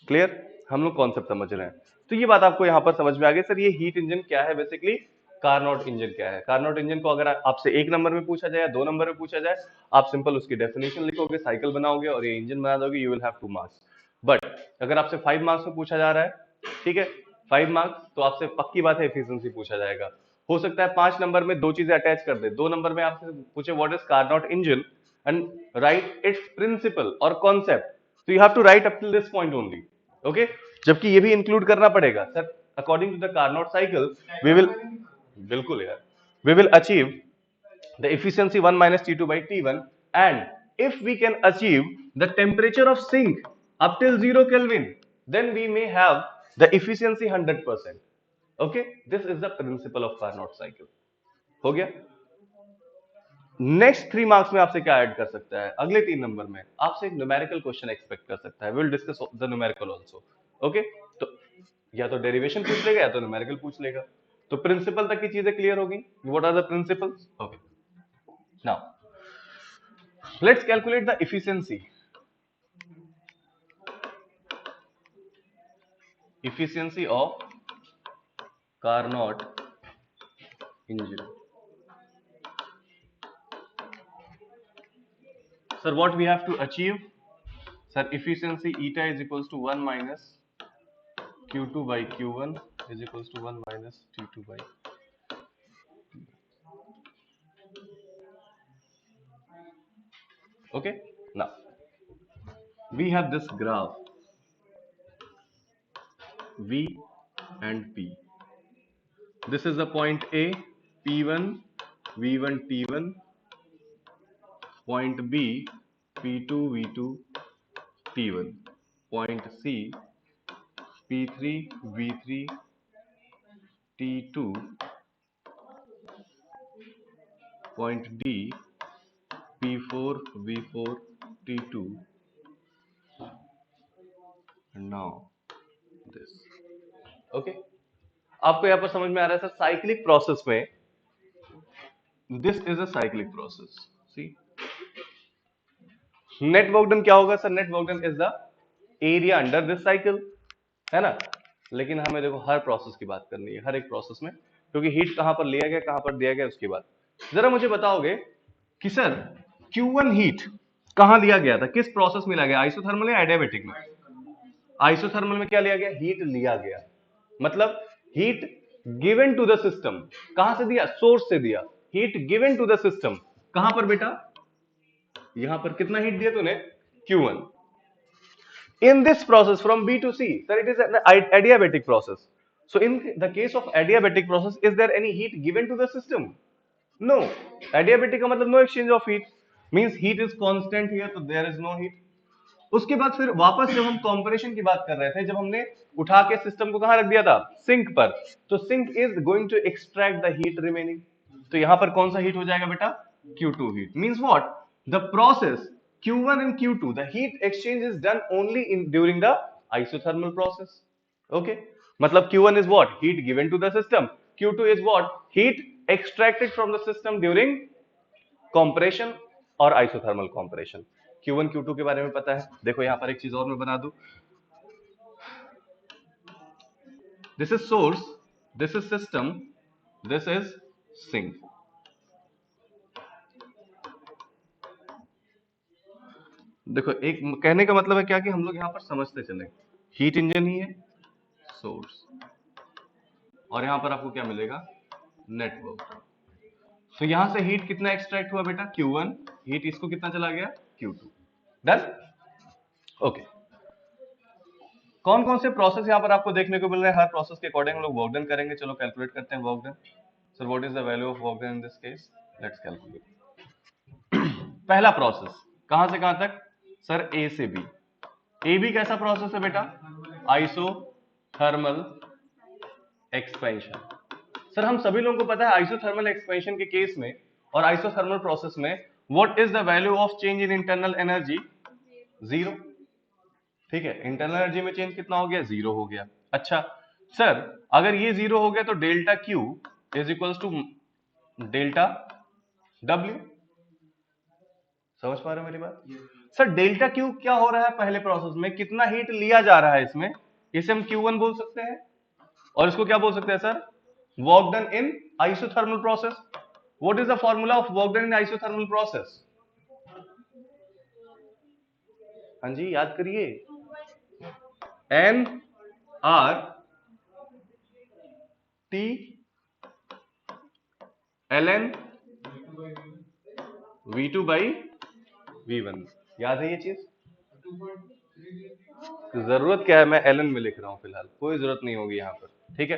Clear, हम लोग कॉन्सेप्ट समझ रहे हैं। तो ये बात आपको यहां पर समझ में आ गई। सर ये हीट इंजन क्या है, बेसिकली कार्नोट इंजन क्या है। कार्नोट इंजन को अगर आपसे 1 नंबर में पूछा जाए या 2 नंबर में पूछा जाए, आप सिंपल उसकी डेफिनेशन लिखोगे, साइकिल बनाओगे और ये इंजन बना दोगे, you will have 2 marks. But अगर आपसे 5 मार्क्स में पूछा जा रहा है, ठीक है, 5 मार्क्स, तो आपसे पक्की बात है एफिशिएंसी पूछा जाएगा। हो सकता है 5 नंबर में दो चीजें अटैच कर दे, 2 नंबर में आपसे पूछे what is Carnot engine and write its principle और कॉन्सेप्ट, तो you have to write up till this point only, okay. जबकि ये भी इंक्लूड करना पड़ेगा sir, according to the Carnot cycle we will, बिल्कुल यार, we will achieve the efficiency 1 minus T2 by T1, and if we can achieve the temperature of sink up till 0 Kelvin, then we may have the efficiency 100%. Okay, this is the principle of Carnot cycle. हो गया। नेक्स्ट 3 मार्क्स में आपसे क्या ऐड कर सकता है, अगले 3 नंबर में आपसे एक न्यूमेरिकल क्वेश्चन एक्सपेक्ट कर सकता है, will discuss the numerical also, okay. तो या तो डेरिवेशन पूछ लेगा या तो न्यूमेरिकल पूछ लेगा, तो प्रिंसिपल तक की चीजें क्लियर होगी, what are the principles, okay. Now let's calculate the efficiency of Carnot engine. Sir, what we have to achieve? Sir, efficiency eta is equals to 1 minus Q2 by Q1 is equals to 1 minus T2 by. Okay. Now we have this graph V and P. This is the point A, P1, V1, T1. Point B, P2, V2, T1. Point C, P3, V3, T2. Point D, P4, V4, T2. And now this. Okay. आपको यहाँ पर समझ में आ रहा है सर, साइक्लिक प्रोसेस में this is a cyclic process, see. Net work done क्या होगा sir, net work done is the area under this cycle, है ना। लेकिन हमें देखो हर प्रोसेस की बात करनी है, हर एक प्रोसेस में, क्योंकि हीट कहां पर लिया गया कहां पर दिया गया उसकी बात। जरा मुझे बताओगे कि सर Q1 हीट कहां लिया गया था, किस प्रोसेस में लिया गया, आइसोथर्मल या एडियाबैटिक में? आइसोथर्मल में क्या लिया गया, हीट लिया गया, मतलब heat given to the system, कहां से दिया, सोर्स से दिया, heat given to the system, कहां पर बेटा, यहां पर कितना हीट दिया तूने, Q1। In this process from B to C, sir, it is an adiabatic process. So in the case of adiabatic process, is there any heat given to the system? No. Adiabatic का मतलब no exchange of heat, means heat is constant here, so there is no heat. उसके बाद फिर वापस जब हम कंप्रेशन की बात कर रहे थे, जब हमने उठा के सिस्टम को कहां रख दिया था, सिंक पर, तो sink is going to extract the heat remaining, तो यहां पर कौन सा हीट हो जाएगा बेटा, Q2 heat. Means what, the process Q1 and Q2, the heat exchange is done only in during the isothermal process. Okay, मतलब Q1 is what, heat given to the system, Q2 is what, heat extracted from the system during compression और isothermal compression। Q1 Q2 के बारे में पता है, देखो यहां पर एक चीज और मैं बना दूं, this is source, this is system, this is sink। देखो एक कहने का मतलब है क्या कि हम लोग यहां पर समझते चले, हीट इंजन ही है, सोर्स, और यहां पर आपको क्या मिलेगा, नेटवर्क। तो यहां से हीट कितना एक्सट्रैक्ट हुआ बेटा, Q1, हीट इसको कितना चला गया, Q2। Done, okay. कौन कौन से प्रोसेस यहां पर आपको देखने को मिल रहे हैं, हर प्रोसेस के अकॉर्डिंग हम लोग वर्क डन करेंगे। चलो कैलकुलेट करते हैं work done. Sir what is the value of work done in this case, let's calculate. पहला प्रोसेस कहां से कहां तक, सर ए से बी। ए बी कैसा प्रोसेस है बेटा, आइसोथर्मल एक्सपेंशन। सर हम सभी लोगों को पता है आइसोथर्मल एक्सपेंशन के केस में और आइसोथर्मल प्रोसेस में what is the value of change in internal energy, zero. ठीक है, इंटरनल एनर्जी में चेंज कितना हो गया, जीरो हो गया। अच्छा सर अगर ये जीरो हो गया तो delta Q is equals to delta W. समझ पा रहे हो मेरी बात? सर डेल्टा क्यू क्या हो रहा है, पहले प्रोसेस में कितना हीट लिया जा रहा है इसमें, इसे हम Q1 बोल सकते हैं, और इसको क्या बोल सकते हैं sir, work done in isothermal process. What is the formula of work done in isothermal process, हाँ जी याद करिए, N R T ln v2 by v1। याद है ये चीज? जरूरत क्या है, मैं ln में लिख रहा हूं फिलहाल, कोई जरूरत नहीं होगी यहां पर, ठीक है।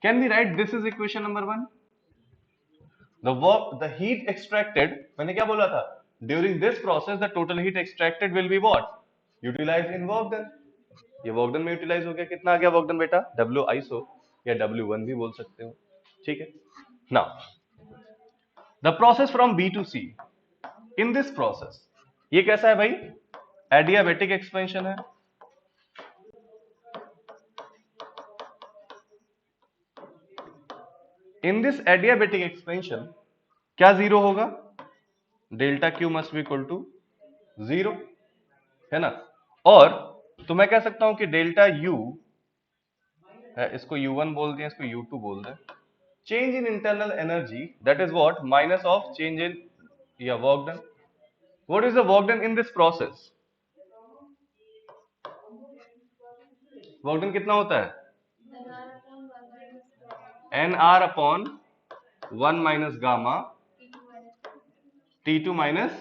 Can we write this is equation number 1। The heat extracted, मैंने क्या बोला था, during this process the total heat extracted will be what, utilize in work done. ये वर्क डन में यूटिलाइज हो गया, कितना आ गया वर्क डन बेटा, W आइसो या W1 भी बोल सकते हो, ठीक है। Now the process from B to C, in this process ये कैसा है भाई, एडियाबेटिक एक्सपेंशन है। इन दिस एडियाबेटिक एक्सपेंशन क्या जीरो होगा, delta Q must be equal to zero, है ना। और तो मैं कह सकता हूं कि डेल्टा यू है, इसको U1 बोल दें, इसको U2 बोल दें, change in internal energy that is what, minus of change in या work done. What is the work done in this process, work done कितना होता है, NR upon 1 minus gamma T2 minus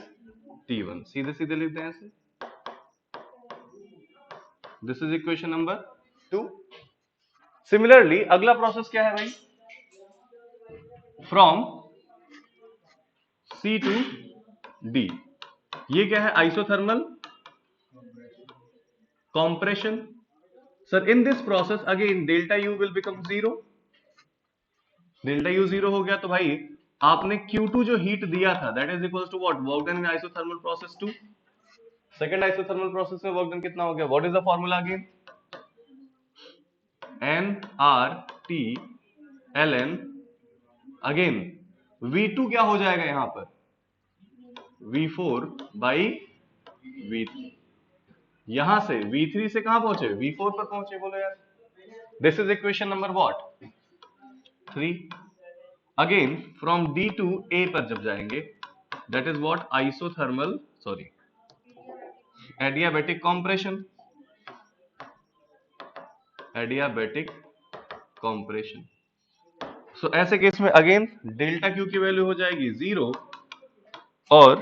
T1, सीधे सीधे लिख दें ऐसे। This is equation number 2। Similarly अगला प्रोसेस क्या है भाई, फ्रॉम C टू D, ये क्या है, isothermal compression। Sir in this process again delta U will become zero, delta U zero हो गया तो भाई आपने Q2 जो हीट दिया था that is equal to what, work done in isothermal process 2। Second isothermal process में वर्क डन कितना हो गया, what is the formula again, nRT ln, again V2 क्या हो जाएगा यहां पर, V4 बाई V3। यहां से V3 से कहां पहुंचे, V4 पर पहुंचे, बोलो यार। This is equation number what 3। Again from D to A पर जब जाएंगे that is what, isothermal sorry adiabatic compression, adiabatic compression. So ऐसे केस में अगेन डेल्टा क्यू की वैल्यू हो जाएगी जीरो और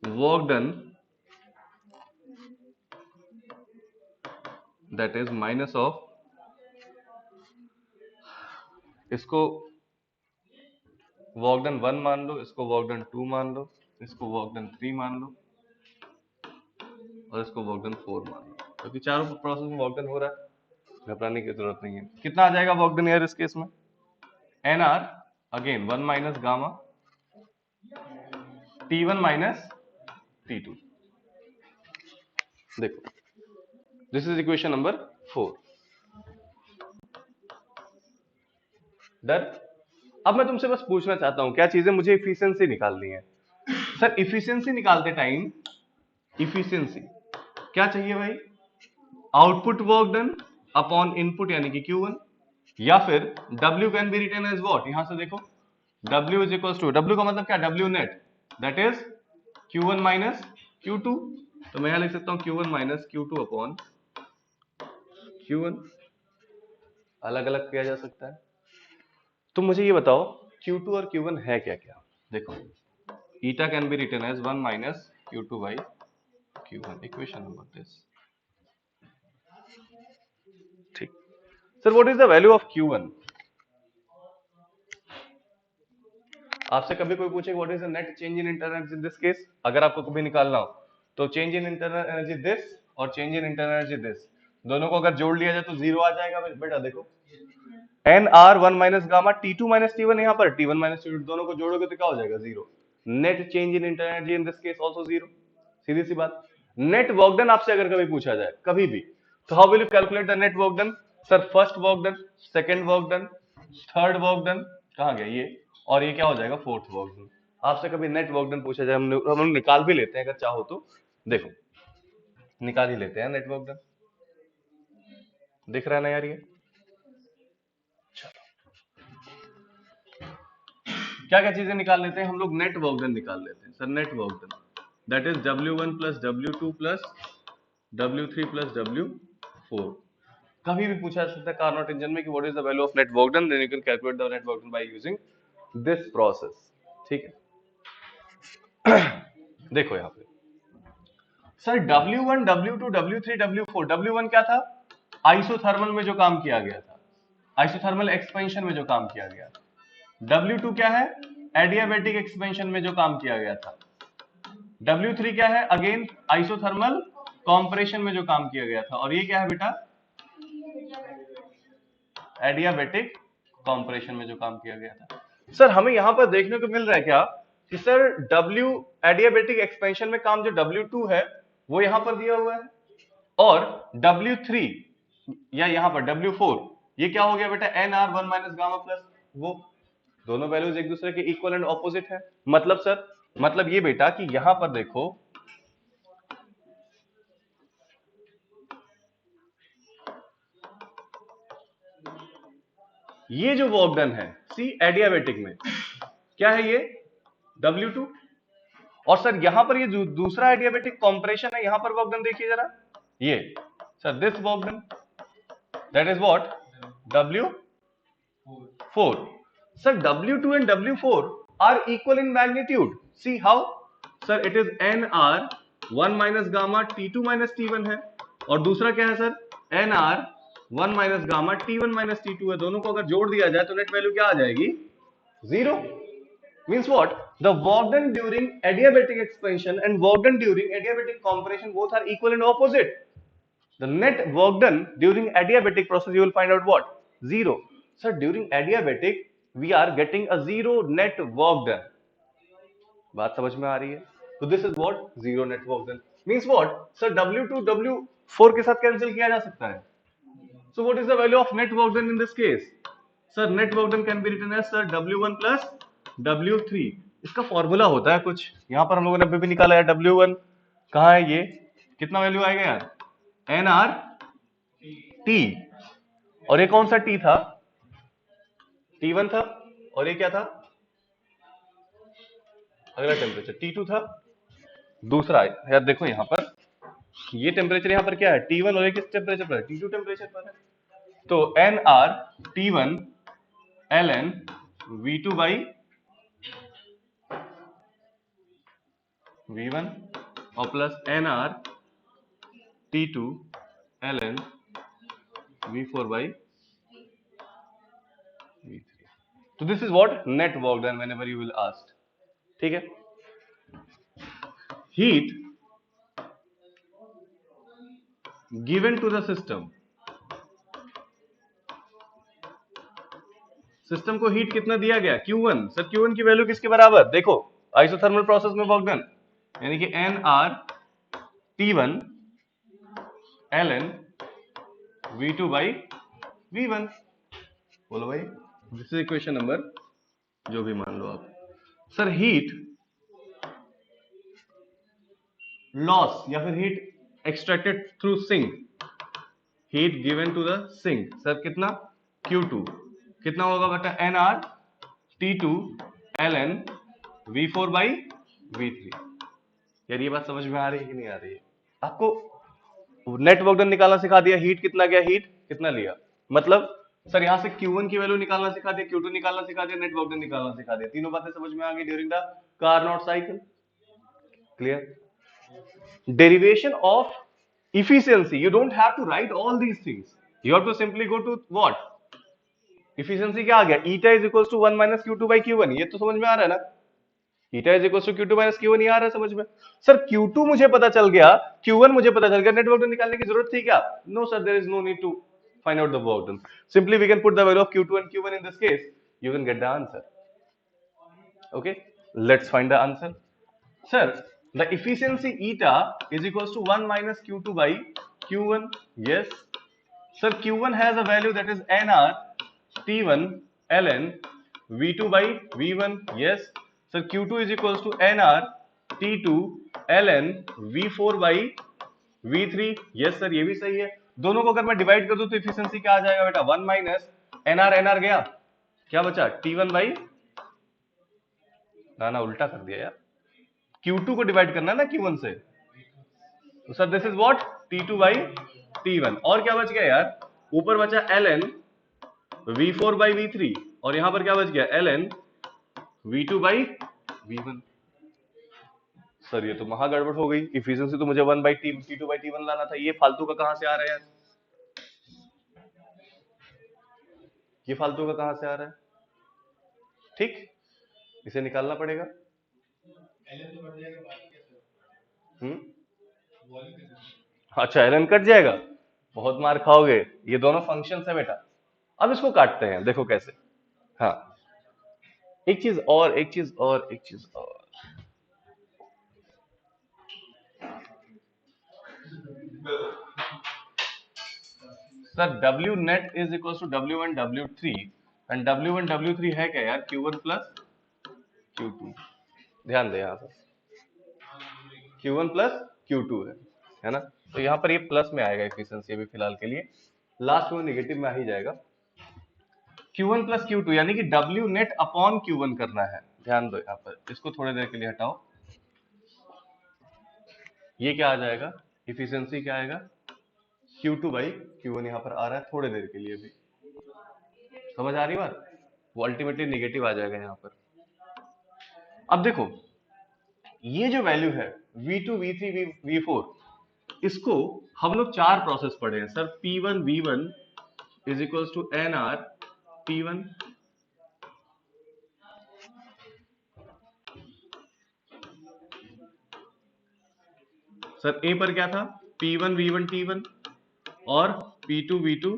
work done that is minus of, इसको वर्क डन 1 मान लो, इसको वर्क डन 2 मान लो, इसको वर्क डन 3 मान लो और इसको वर्क डन 4 मान लो, क्योंकि चारों प्रोसेस में वर्क डन हो रहा है, घबराने की जरूरत नहीं है। कितना आ जाएगा वर्क डन यार इस केस में, NR again 1 minus gamma T1 minus T2। देखो this is equation number 4, done. अब मैं तुमसे बस पूछना चाहता हूं क्या चीजें, मुझे इफिशियंसी निकालनी है। सर इफिशियंसी निकालते टाइम, इफिशियंसी क्या चाहिए भाई, output work done upon input यानी कि Q1, या फिर W can be written as what, यहां से देखो W is equal to, W का मतलब क्या, W net that is Q1 minus Q2। तो मैं यहां लिख सकता हूं Q1 minus Q2 upon Q1, अलग अलग किया जा सकता है। तो मुझे ये बताओ Q2 और Q1 है क्या क्या, देखो eta can be written as 1 minus Q2 by Q1, equation number this, ठीक। Sir what is the value of Q1, आपसे कभी कोई पूछे what is the net change in internal energy in this case, अगर आपको कभी निकालना हो तो change in internal energy this और change in internal energy this, दोनों को अगर जोड़ लिया जाए तो जीरो आ जाएगा बेटा। देखो NR 1 minus gamma T2 minus T1, यहाँ पर T1 माइनस T2 दोनों को जोड़ोगे तो क्या हो जाएगा, zero. Net change in internal energy in this case also zero, सीधी सी बात। नेट वर्क डन आपसे अगर कभी पूछा जाए कभी भी, तो how will you calculate the net work done, sir first work done, second work done, third work done, कहां गया ये, और ये क्या हो जाएगा, फोर्थ वर्क डन। आपसे कभी नेट वर्क डन पूछा जाए, हम निकाल भी लेते हैं अगर चाहो तो, देखो निकाल ही लेते हैं नेट वर्क डन, दिख रहा है ना यार ये, क्या क्या चीजें निकाल लेते हैं हम लोग, नेट वर्क डन निकाल लेते हैं। Sir net work done that is W1 plus W2 plus W3 plus W4। कभी भी पूछा जा सकता है कार्नोट इंजन में कि what is the value of net work done, then you can calculate the net work done by using this process, ठीक है। देखो यहां पे sir W1, W2, W3, W4, W1 क्या था? आइसोथर्मल में जो काम किया गया था, आइसोथर्मल एक्सपेंशन में जो काम किया गया। W2 क्या है? एडियाबेटिक एक्सपेंशन में जो काम किया गया था। W3 क्या है? अगेन आइसोथर्मल कॉम्प्रेशन में जो काम किया गया था। और ये क्या है बेटा? एडियाबेटिक कॉम्प्रेशन में जो काम किया गया था। सर हमें यहां पर देखने को मिल रहा है क्या कि सर W एडियाबेटिक एक्सपेंशन में काम जो W2 है वो यहां पर दिया हुआ है, और W3 या यहां पर W4 ये क्या हो गया बेटा? NR 1 माइनस गामा प्लस, वो दोनों वैल्यूज एक दूसरे के इक्वल एंड ऑपोजिट है। मतलब सर, मतलब ये बेटा कि यहां पर देखो, ये जो वर्क डन है सी एडियाबेटिक में क्या है? ये W2। और सर यहां पर ये दूसरा एडियाबेटिक कॉम्प्रेशन है, यहां पर वर्क डन देखिए जरा, ये sir this work done, that is what? W4। Sir, W2 and W4 are equal in magnitude. See how? Sir, it is NR 1 minus gamma T2 minus T1 है, और दूसरा क्या है sir? NR 1 minus gamma T1 minus T2 है। दोनों को अगर जोड़ दिया जाए तो नेट वैल्यू क्या आ जाएगी? 0। Means what? The work done during adiabatic expansion and work done during adiabatic compression both are equal and opposite. The net work done during adiabatic process you will find out what? 0. So during adiabatic we are getting a 0 net work done. बात समझ में आ रही है? तो this is what? 0 net work done. Means what? Sir W2 W4 के साथ कैंसिल किया जा सकता है. So what is the value of net work done in this case? Sir net work done can be written as sir W1 plus W3. इसका फॉर्मूला होता है कुछ, यहां पर हम लोगों ने अभी भी निकाला है। W1 कहां है? ये कितना वैल्यू आएगा यार? NR T, और ये कौन सा T था? T1 था, और ये क्या था? अगला टेम्परेचर T2 था। दूसरा यार देखो यहां पर ये टेम्परेचर यहां पर क्या है? T1, और ये किस टेम्परेचर पर है? T2 टेम्परेचर पर है। तो NR T1 ln V2 by V1 और plus NR T2 ln V4 by V3। तो this is what? Net work done whenever you will ask. ठीक है। Heat given to the system, system को हीट कितना दिया गया? Q1। सर Q1 की वैल्यू किसके बराबर? देखो आइसोथर्मल प्रोसेस में वर्क डन यानी कि NR T1 ln V2 by V1। बोलो भाई, दिस इज इक्वेशन नंबर जो भी मान लो आप। सर हीट लॉस या फिर heat extracted through sink, heat given to the sink, sir कितना? Q2 कितना होगा बेटा? NR T2 ln V4 by V3। यार ये बात समझ में आ रही है कि नहीं आ रही है? आपको नेट वर्क डन निकालना सिखा दिया, हीट कितना गया, हीट कितना लिया, मतलब सर यहां से Q1 की वैल्यू निकालना सिखा दिया, Q2 निकालना सिखा दिया, नेट वर्क डन निकालना सिखा दिया। तीनों बातें समझ में आ गई during the Carnot cycle. Clear? Derivation of efficiency, you don't have to write all these things, you have to simply go to what? Efficiency क्या आ गया? Eta is equals to 1 minus Q2 by Q1। ये तो समझ में आ रहा है ना? Eta is equals to Q2 minus Q1, ये आ रहा है समझ में? सर Q2 मुझे पता चल गया, Q1 मुझे पता चल गया, नेट वर्क डन निकालने की जरूरत थी क्या? No sir, there is no need to find out the work done. Simply we can put the value of Q2 and Q1 in this case, you can get the answer. Okay, let's find the answer. Sir, the efficiency eta is equals to 1 minus Q2 by Q1. Yes. Sir, Q1 has a value that is NR T1 ln V2 by V1. Yes. Sir, Q2 is equals to NR T2 ln V4 by V3. Yes sir, ये भी सही है। दोनों को अगर मैं डिवाइड कर दूं तो एफिशिएंसी क्या आ जाएगा बेटा? 1 माइनस NR, NR गया, क्या बचा? T1 by, ना उल्टा कर दिया यार, Q2 को डिवाइड करना है ना Q1 से, तो sir this is what? T2 by T1। और क्या बच गया यार? ऊपर बचा ln V4 by V3, और यहां पर क्या बच गया? ln V2 by V1। Sir ये तो महा गड़बड़ हो गई, इफिशिएंसी तो मुझे 1 बाई T2 बाई T1 लाना था, ये फालतू का कहां से आ रहा है यार? ये फालतू का कहां से आ रहा है? ठीक, इसे निकालना पड़ेगा। हम्म, अच्छा एलन कट जाएगा, बहुत मार खाओगे। ये दोनों फंक्शन है बेटा। अब इसको काटते हैं, देखो कैसे। हाँ, एक चीज और, एक चीज और, एक चीज और। Sir W net is equal to W1 W3, and W1 W3 है क्या यार? Q1 plus Q2। ध्यान दे यहाँ पर, Q1 प्लस Q2 है ना? तो यहाँ पर ये प्लस में आएगा एफिशिएंसी अभी फिलहाल के लिए, लास्ट में नेगेटिव में आ ही जाएगा। Q1 प्लस Q2 यानी कि W नेट अपॉन Q1 करना है। ध्यान दो यहाँ पर, इसको थोड़ी देर के लिए हटाओ। ये क्या आ जाएगा? इफिशिएंसी क्या आएगा? Q2 बाई Q1 यहाँ पर आ रहा है थोड़ी देर के लिए भी। समझ आ रही बात? वो अल्टीमेटली नेगेटिव आ जाएगा यहाँ पर। अब देखो, ये जो वैल्यू है V2 V3 V4, इसको हम लोग चार प्रोसेस पढ़े हैं sir. P1 V1 is equals to NR P1, sir A पर क्या था? P1 V1 T1 और P2 V2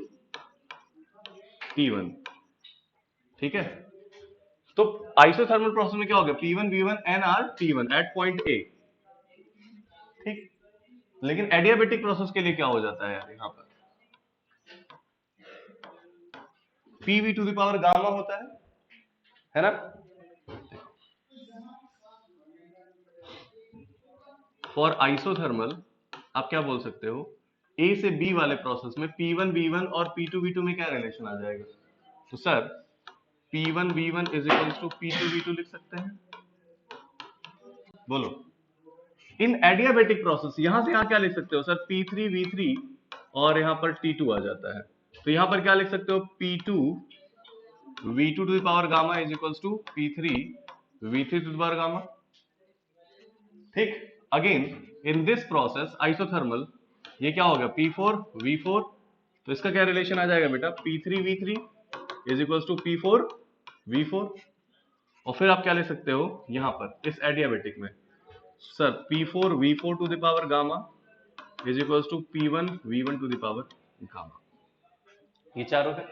T1। ठीक है, तो आइसोथर्मल प्रोसेस में क्या हो गया? P1 V1 NR T1 eight point A। ठीक, लेकिन एडियाबेटिक प्रोसेस के लिए क्या हो जाता है यार? यहाँ पर PV to the power gamma होता है ना? फॉर आइसोथर्मल आप क्या बोल सकते हो? A से B वाले प्रोसेस में P1 V1 और P2 V2 में क्या रिलेशन आ जाएगा? तो sir P1 V1 is equals to P2 V2 लिख सकते हैं। बोलो, इन एडियाबेटिक प्रोसेस यहां से यहां क्या लिख सकते हो सर? P3 V3 और यहां पर T2 आ जाता है, तो यहां पर क्या लिख सकते हो? P2 V2 to the power gamma is equals to P3 V3 to the power gamma. ठीक, again in this process isothermal ये क्या हो गया? P4 V4, तो इसका क्या रिलेशन आ जाएगा बेटा? P3 V3 is equals to P4 V4। और फिर आप क्या ले सकते हो यहां पर इस एडियाबेटिक में? Sir P4 V4 to the power gamma is equals to P1 V1 to the power gamma. ये चारों है,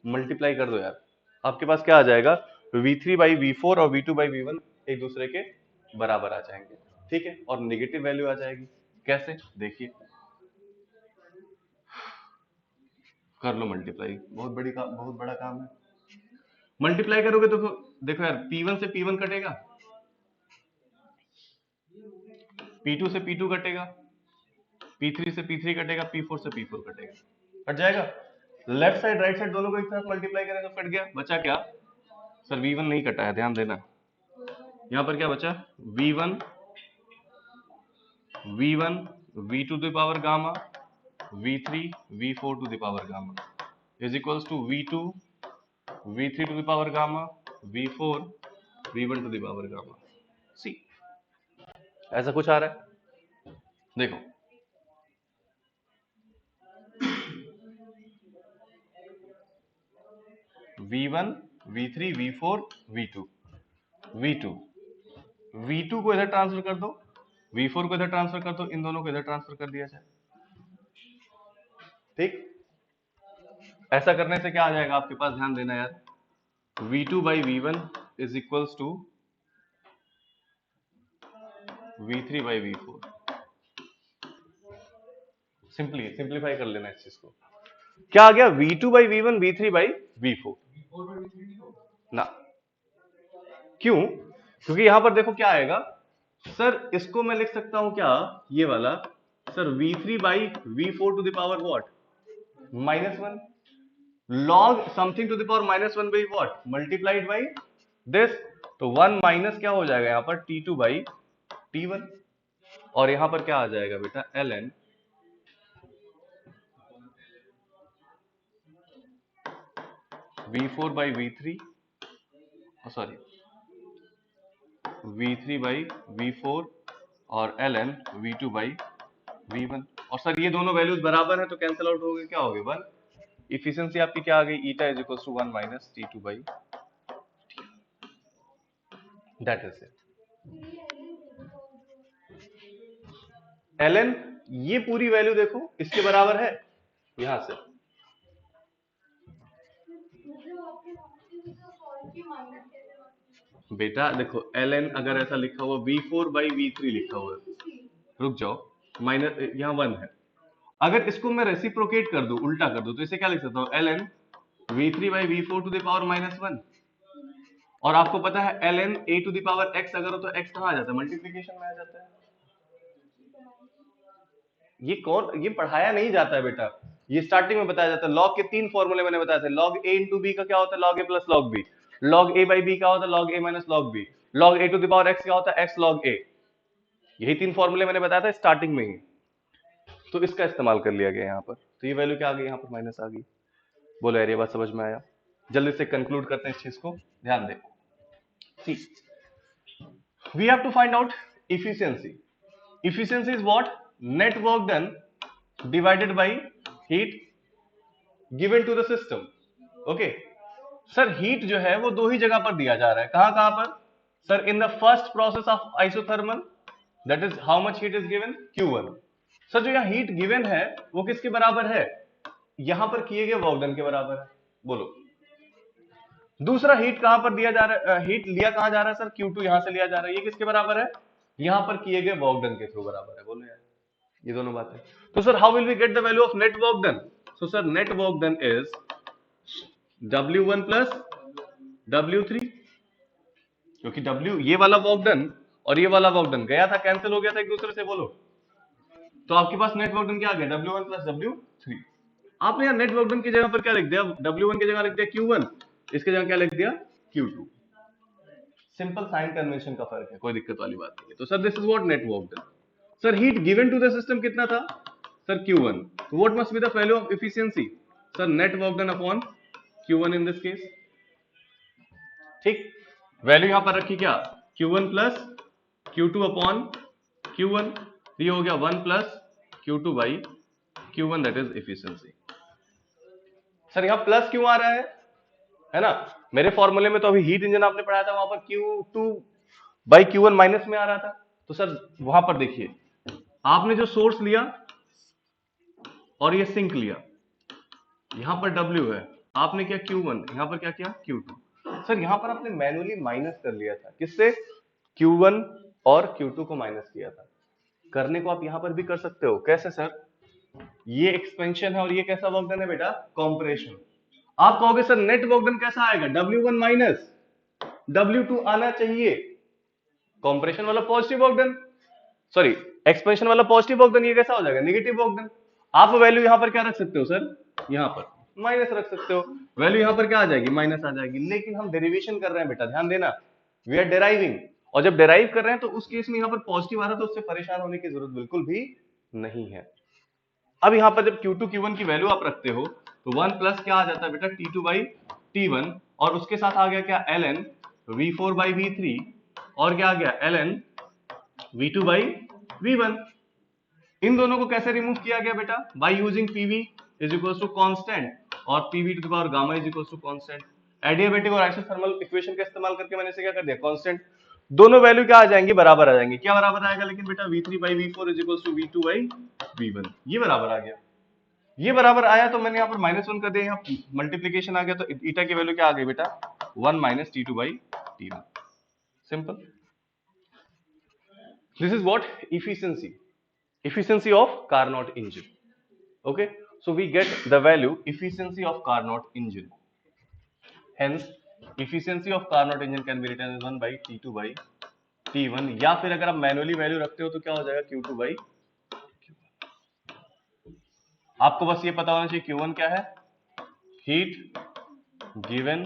मल्टीप्लाई कर दो यार, आपके पास क्या आ जाएगा? V3 बाई V4 और V2 बाई V1 एक दूसरे के बराबर आ जाएंगे। ठीक है, और नेगेटिव वैल्यू आ जाएगी। कैसे? देखिए, कर लो मल्टीप्लाई, बहुत बड़ा काम है। मल्टीप्लाई करोगे तो देखो यार, P1 से P1 कटेगा, P2 से P2 कटेगा, P3 से P3 कटेगा, P4 से P4 कटेगा, कट जाएगा। लेफ्ट साइड राइट साइड दोनों को एक तरफ मल्टीप्लाई करें तो कट गया, बचा क्या? सर V1 नहीं कटा है, ध्यान देना। यहां पर क्या बचा? V1 V1 V2 to the power gamma V3 V4 to the power gamma is equals to V2 V3 to the power gamma V4 V1 to the power gamma. See, ऐसा कुछ आ रहा है? देखो, V1 V3 V4 V2 V2 V2 को इधर ट्रांसफर कर दो, V4 को इधर ट्रांसफर कर दो, इन दोनों को इधर ट्रांसफर कर दिया जाए। ठीक, ऐसा करने से क्या आ जाएगा आपके पास? ध्यान देना यार, V2 by V1 is equals to V3 by V4। Simplify कर लेना इस चीज को। क्या आ गया? V2 by V1 V3 by V4 ना। क्यों? क्योंकि यहां पर देखो क्या आएगा सर, इसको मैं लिख सकता हूं क्या? ये वाला sir V3 by V4 to the power what? -1 log something to the power -1 by what? Multiplied by this. तो 1 माइनस क्या हो जाएगा यहां पर? T2 by T1। और यहां पर क्या आ जाएगा बेटा? ln V4 by V3, sorry V3 by V4 और ln V2 बाई V1। और सर ये दोनों वैल्यूज बराबर है तो कैंसिल आउट हो गए, क्या हो गए 1। इफिशिएंसी आपकी क्या आ गई, eta is equal to 1 minus T2 by, that is it. ln ये पूरी वैल्यू देखो इसके बराबर है यहां से, बेटा देखो ln अगर ऐसा लिखा हुआ V4 बाई V3 लिखा हुआ है, रुक जाओ, माइनस यहाँ 1 है, अगर इसको मैं रेसिप्रोकेट कर दूं, उल्टा कर दूं, तो इसे क्या लिख सकता हूं, ln V3 by V4 to the power minus 1। और आपको पता है ln a to the power x अगर हो तो x कहां आ जाता है, मल्टीप्लीकेशन में आ जाता है। ये पढ़ाया नहीं जाता है बेटा, ये स्टार्टिंग में बताया जाता है। लॉग के 3 फॉर्मूले मैंने बताया थे, लॉग a इंटू बी का क्या होता है, log a plus log b, log a by b क्या होता है, log a minus log b, log a to the power x क्या होता है, x लॉग a। यही 3 फॉर्मूले मैंने बताया था स्टार्टिंग में ही, तो इसका इस्तेमाल कर लिया गया यहाँ पर। तो ये वैल्यू क्या आ गई, यहाँ पर माइनस आ गई। बोलो यार ये बात समझ में आया? जल्दी से कंक्लूड करते हैं इस चीज को, ध्यान दे। सी we have to find out efficiency. Efficiency is what? Net work done divided by heat given to the system. Okay. Sir heat जो है वो दो ही जगह पर दिया जा रहा है, कहां कहां पर sir, in the first process of isothermal, that is how much heat is given, Q1। Sir जो यहाँ हीट गिवन है वो किसके बराबर है, यहां पर किए गए वर्क डन के बराबर है। बोलो दूसरा हीट कहां पर दिया जा रहा है, हीट लिया कहां जा रहा है सर, Q2 यहां से लिया जा रहा है, ये किसके बराबर है, यहां पर किए गए वर्क डन के थ्रू बराबर है। बोलो यार ये दोनों बातें। तो sir how will we get the value of net work done, so sir net work done is W1 plus W3, क्योंकि W ये वाला वर्क डन और ये वाला वर्क डन गया था, कैंसिल हो गया था एक दूसरे से। बोलो तो आपके पास नेट वर्क डन क्या आ गया, W1 प्लस W3। आपने यार नेट वर्क डन की जगह पर क्या लिख दिया, W1 की जगह लिख दिया Q1, इसके जगह क्या लिख दिया Q2। सिंपल साइन कन्वेंशन का फर्क है, कोई दिक्कत वाली बात नहीं है। तो sir this is what net work done. Sir heat given to the system कितना था सर, Q1। तो what must be the value of efficiency, sir net work done upon Q1 in this case. ठीक, वैल्यू यहां पर रखी क्या, Q1 plus Q2 upon Q1, ये हो गया 1 plus Q2 by Q1, that is efficiency. Sir यहां प्लस क्यों आ रहा है ना, मेरे फॉर्मूले में तो अभी हीट इंजन आपने पढ़ाया था, वहां पर Q2 बाई Q1 माइनस में आ रहा था। तो सर वहां पर देखिए आपने जो सोर्स लिया और ये सिंक लिया, यहां पर W है, आपने क्या Q1, यहां पर क्या किया Q2। सर यहां पर आपने मैन्युअली माइनस कर लिया था, किससे, Q1 और Q2 को माइनस किया था। करने को आप यहां पर भी कर सकते हो, कैसे सर, ये एक्सपेंशन है और ये कैसा वर्क डन है बेटा, कॉम्प्रेशन। आप कहोगे सर नेट वर्क डन कैसा आएगा, W1 माइनस W2 आना चाहिए, कॉम्प्रेशन वाला positive work done, sorry expansion वाला पॉजिटिव वर्क डन, ये कैसा हो जाएगा नेगेटिव वर्क डन। आप वैल्यू यहां पर क्या रख सकते हो सर, यहां पर माइनस रख सकते हो, वैल्यू यहां पर क्या आ जाएगी, माइनस आ जाएगी। लेकिन हम डेरिवेशन कर रहे हैं बेटा, ध्यान देना, वी आर डेराइविंग, और जब डेराइव कर रहे हैं तो उस केस में यहां पर पॉजिटिव आ रहा है, तो उससे परेशान होने की जरूरत बिल्कुल भी नहीं है। अब यहां पर जब Q2 Q1 की वैल्यू आप रखते हो तो 1 प्लस क्या आ जाता है बेटा, T2 बाई T1, और उसके साथ आ गया क्या, ln V4 बाई V3, और क्या आ गया ln V2 बाई V1। इन दोनों को कैसे रिमूव किया गया बेटा, by using PV is equal to constant और PV to the power gamma is equal to constant. Adiabatic और आइसोथर्मल इक्वेशन का इस्तेमाल करके मैंने इसे क्या कर दिया, कांस्टेंट। दोनों वैल्यू क्या आ जाएंगी, बराबर आ जाएंगी। क्या बराबर आएगा लेकिन बेटा, V3 by V4 is equal to V2 by V1, ये बराबर आ गया। ये बराबर आया तो मैंने यहाँ पर -1 कर दिया, यहाँ मल्टीप्लीकेशन आ गया, तो ईटा की वैल्यू क्या आ गई बेटा, 1 minus T2 by T1। Simple, this is what, efficiency of Carnot engine. Okay, so we get the value efficiency of Carnot engine. Hence efficiency of Carnot engine can be written as 1 by T2 by T1, या फिर अगर आप मैनुअली वैल्यू रखते हो तो क्या हो जाएगा, Q2 by Q1। आपको बस ये पता होना चाहिए Q1 क्या है, heat given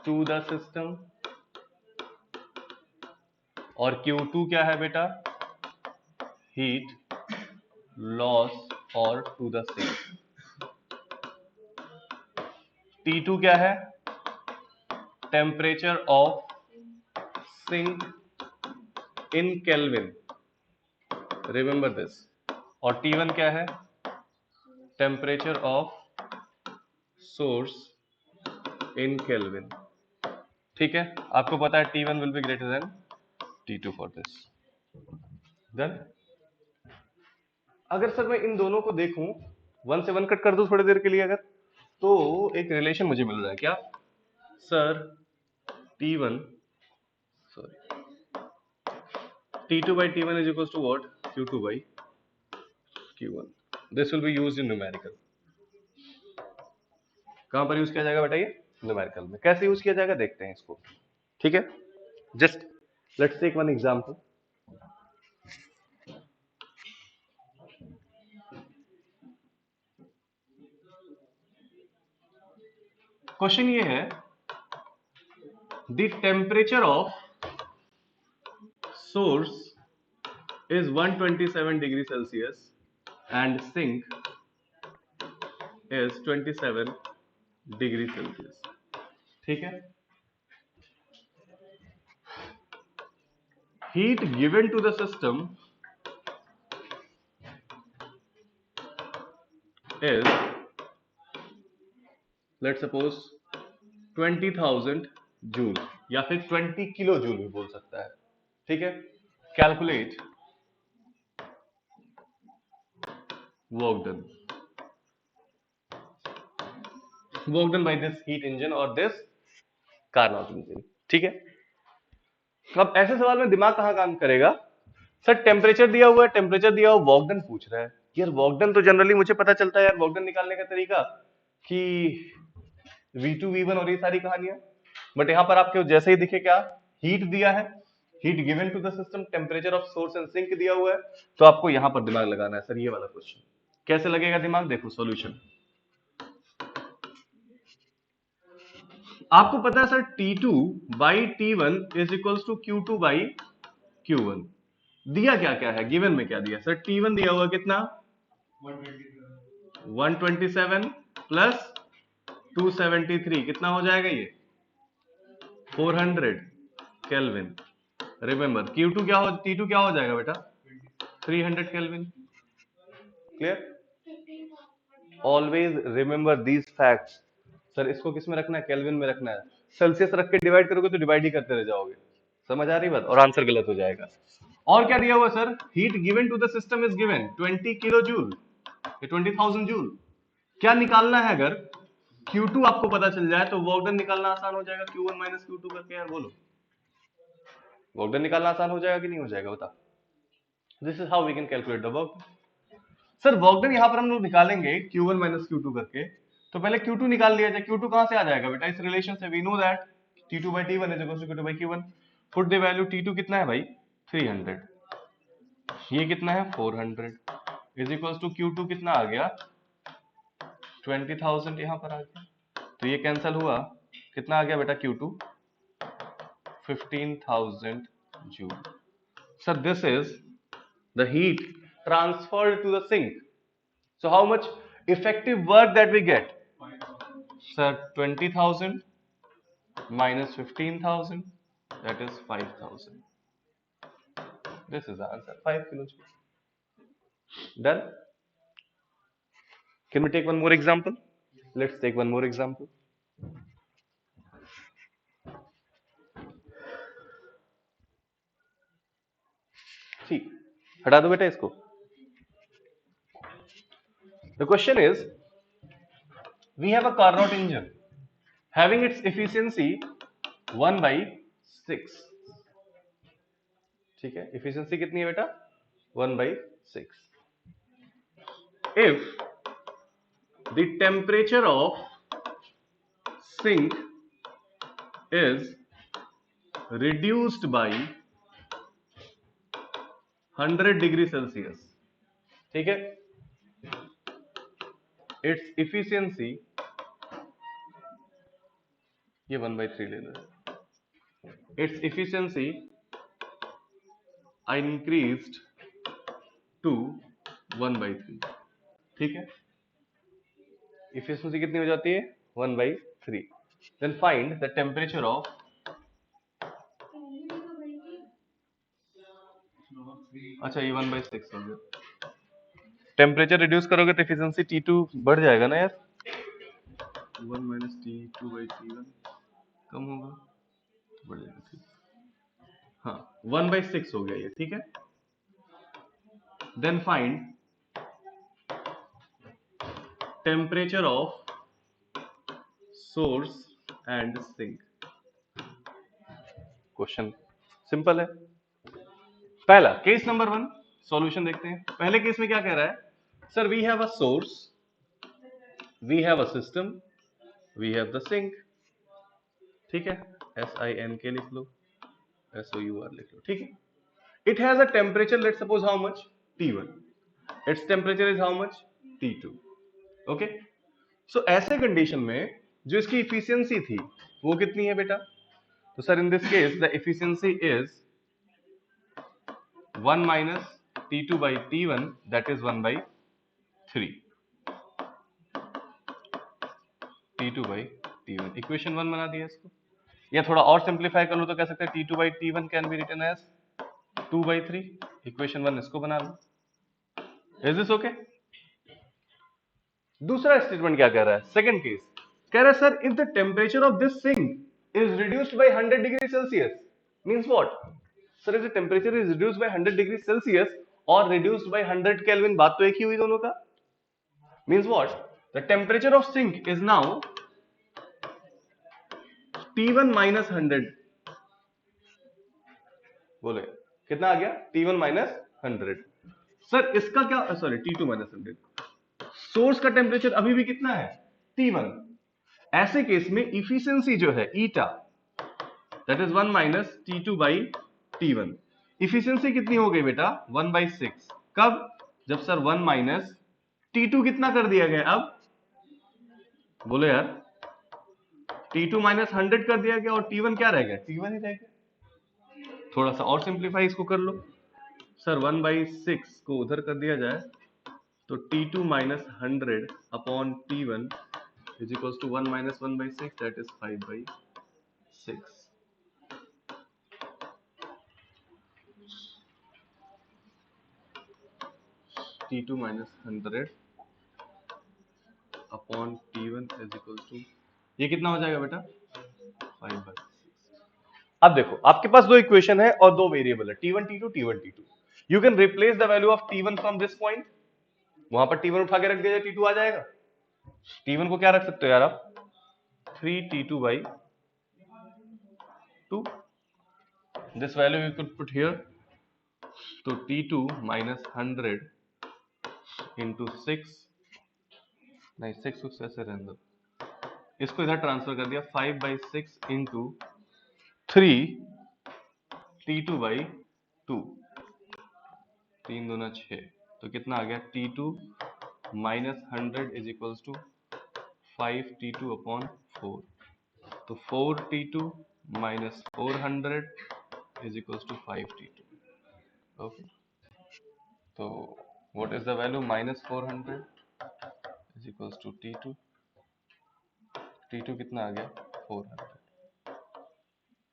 to the system, और Q2 क्या है बेटा, हीट लॉस और टू द सिंक। T2 क्या है, temperature of sink in kelvin, remember this. और T1 क्या है? Temperature of source in kelvin. ठीक है, आपको पता है T1 will be greater than T2 for this. Done. अगर सर मैं इन दोनों को देखूं, 1 से 1 कट कर दूं थोड़ी देर के लिए अगर, तो एक रिलेशन मुझे मिल रहा है। क्या sir? T1 sorry T2 by T1 is equals to what? Q2 by Q1. This will be used in numerical. कहां पर यूज किया जाएगा बेटा? ये न्यूमेरिकल में। कैसे यूज किया जाएगा देखते हैं इसको। ठीक है, just let's take one example. Question ये है, the temperature of source is 127 degree Celsius and sink is 27 degree Celsius. ठीक है, heat given to the system is, let's suppose 20,000 joule या फिर 20 किलो जूल भी बोल सकता है। ठीक है, calculate work done, work done by this heat engine और दिस कार्नोट इंजन। ठीक है, अब ऐसे सवाल में दिमाग कहां काम करेगा? सर टेम्परेचर दिया हुआ है, टेम्परेचर दिया हुआ, वर्क डन पूछ रहा है। यार वर्क डन तो जनरली मुझे पता चलता है यार, वर्क डन निकालने का तरीका कि V2 V1 और ये सारी कहानियां। बट यहां पर आपके जैसे ही दिखे क्या, हीट दिया है, heat given to the system, temperature of source and sink दिया हुआ है, तो आपको यहां पर दिमाग लगाना है। सर ये वाला क्वेश्चन कैसे लगेगा दिमाग? देखो सॉल्यूशन। आपको पता है sir T2 by T1 is equals to Q2 by Q1। दिया क्या क्या है, गिवन में क्या दिया? सर T1 दिया हुआ कितना? 127 प्लस 273, कितना हो जाएगा ये? 400 केल्विन। रिमेंबर Q2 क्या हो, T2 क्या हो जाएगा बेटा? 300 kelvin. Clear? Always remember these facts. Sir इसको किस में रखना है? केल्विन में रखना है। सेल्सियस रख के डिवाइड करोगे तो डिवाइड ही करते रह जाओगे। समझ आ रही बात? और आंसर गलत हो जाएगा। और क्या दिया हुआ sir? Heat given to the system is given 20 kilo joule, 20,000 joule. क्या निकालना है? अगर Q2 आपको पता चल जाए तो वर्क डन निकालना आसान हो जाएगा, Q1 माइनस Q2 करके। यार बोलो, वर्क डन निकालना आसान हो जाएगा कि नहीं हो जाएगा? बता। This is how we can calculate the work. Sir work done यहां पर हम लोग निकालेंगे Q1 माइनस Q2 करके, तो पहले Q2 निकाल लिया जाए। Q2 कहां से आ जाएगा बेटा? इस रिलेशन से। We know that T2 by T1 is equal to Q2 by Q1। Put the value. T2 कितना है भाई? 300। ये कितना है? 400 इज इक्वल टू Q2 कितना आ गया? 20,000 यहां पर आ गया, तो ये कैंसिल हुआ। कितना आ गया बेटा? Q2 15,000 joule. Sir this is the heat transferred to the sink. So how much effective work that we get? Sir 20,000 minus 15,000, that is 5,000. This is the answer, 5 kilojoule. Done? Can we take one more example? Let's take one more example. ठीक, हटा दो बेटा इसको। The question is, we have a Carnot engine having its efficiency 1 by 6। ठीक है, efficiency कितनी है बेटा? 1 by 6। If the temperature of sink is reduced by 100 degree Celsius, ठीक है, its efficiency, ये 1/3 ले लो, its efficiency increased to 1/3। ठीक है, efficiency कितनी हो जाती है? 1/3। then find the temperature of अच्छा ये 1/6 हो गया। टेम्परेचर रिड्यूस करोगे तो एफिशिएंसी T2 बढ़ जाएगा ना यार। 1 माइनस T2/T1 कम होगा तो बढ़ जाएगा, ठीक। हाँ 1/6 हो गया ये, ठीक है। Then find temperature of source and sink. Question simple है। पहला केस नंबर 1 सॉल्यूशन देखते हैं। पहले केस में क्या कह रहा है, sir we have a source, we have a system, we have the sink, ठीक है। SINK लिख लो, SOUR लिख लो, ठीक है। It has a temperature, let's suppose how much, T1, it's temperature is how much, T2, okay. So ऐसे कंडीशन में जो इसकी इफिशियंसी थी वो कितनी है बेटा, तो sir in this case the efficiency is 1 minus T2/T1 that is 1/3, T2/T1। Equation 1 बना दिया इसको, या थोड़ा और सिंप्लीफाई कर लो तो कह सकते हैं T2/T1 can be written as 2/3। Equation 1 इसको बना लो। Is this okay? दूसरा स्टेटमेंट क्या कह रहा है, सेकंड केस कह रहा है sir if the temperature of this sink is reduced by 100 degree Celsius, means what, sir if the temperature is reduced by 100 degree Celsius और रिड्यूस्ड बाय 100 केल्विन, बात तो एक ही हुई दोनों का। Means what, the temperature of sink is now T1 minus 100, बोले कितना आ गया, T1 माइनस 100। सर इसका क्या, सॉरी T2 माइनस 100। सोर्स का टेम्परेचर अभी भी कितना है, T1। ऐसे केस में इफिशियंसी जो है eta that is 1 minus T2/T1। Efficiency कितनी हो गई बेटा, 1/6। कब, जब सर 1 माइनस T2 कितना कर दिया गया, अब बोलो यार, T2 माइनस 100 कर दिया गया और T1 क्या रह गया, T1 ही रह गया। थोड़ा सा और सिंप्लीफाई इसको कर लो, सर 1/6 को उधर कर दिया जाए तो T2 minus 100 upon T1 is equal to 1 minus 1/6 that is 5/6। T2 minus 100 upon T1 is equal to, ये कितना हो जाएगा बेटा, 5/6। अब देखो आपके पास दो इक्वेशन है और दो वेरिएबल है, T1 T2 T1 T2। You can replace the value of T1 from this point, वहां पर T1 उठा के रख दिया जाए, T2 आ जाएगा। T1 को क्या रख सकते हो यार आप, 3T2/2, this value you could put here, तो T2 माइनस 100 इंटू 6, नहीं 6 ऐसे रहने दो, इसको इधर ट्रांसफर कर दिया, 5/6 इंटू 3T2/2, 3 दूना 6, तो कितना आ गया, T2 minus 100 is equals to 5T2 upon 4, तो 4T2 minus 400 is equals to 5T2, okay. तो what is the value, minus 400 is equals to T2, T2 कितना आ गया, 400,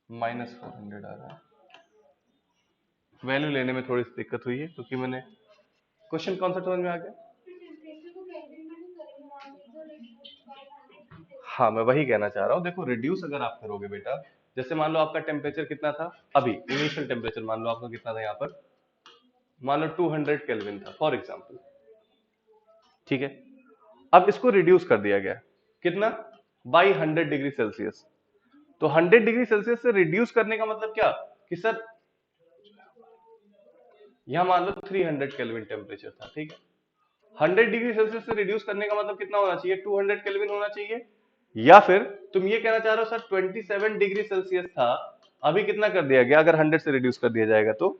माइनस 400 आ रहा है। वैल्यू लेने में थोड़ी सी दिक्कत हुई है क्योंकि मैंने, क्वेश्चन कॉन्सेप्ट समझ में आ गया। हाँ मैं वही कहना चाह रहा हूँ, देखो रिड्यूस अगर आप करोगे बेटा, जैसे मान लो आपका टेम्परेचर कितना था अभी, इनिशियल टेम्परेचर मान लो आपका कितना था यहाँ पर, मान लो 200 केल्विन था फॉर एग्जांपल, ठीक है। अब इसको रिड्यूस कर दिया गया कितना, बाई 100 डिग्री सेल्सियस। तो 100 डिग्री सेल्सियस से रिड्यूस करने का मतलब क्या, कि सर यहां मान लो 300 केल्विन टेम्परेचर था, ठीक है। 100 डिग्री सेल्सियस से रिड्यूस करने का मतलब कितना होना चाहिए, 200 केल्विन होना चाहिए। या फिर तुम ये कहना चाह रहे हो सर 27 डिग्री सेल्सियस था, अभी कितना कर दिया गया, अगर 100 से रिड्यूस कर दिया जाएगा तो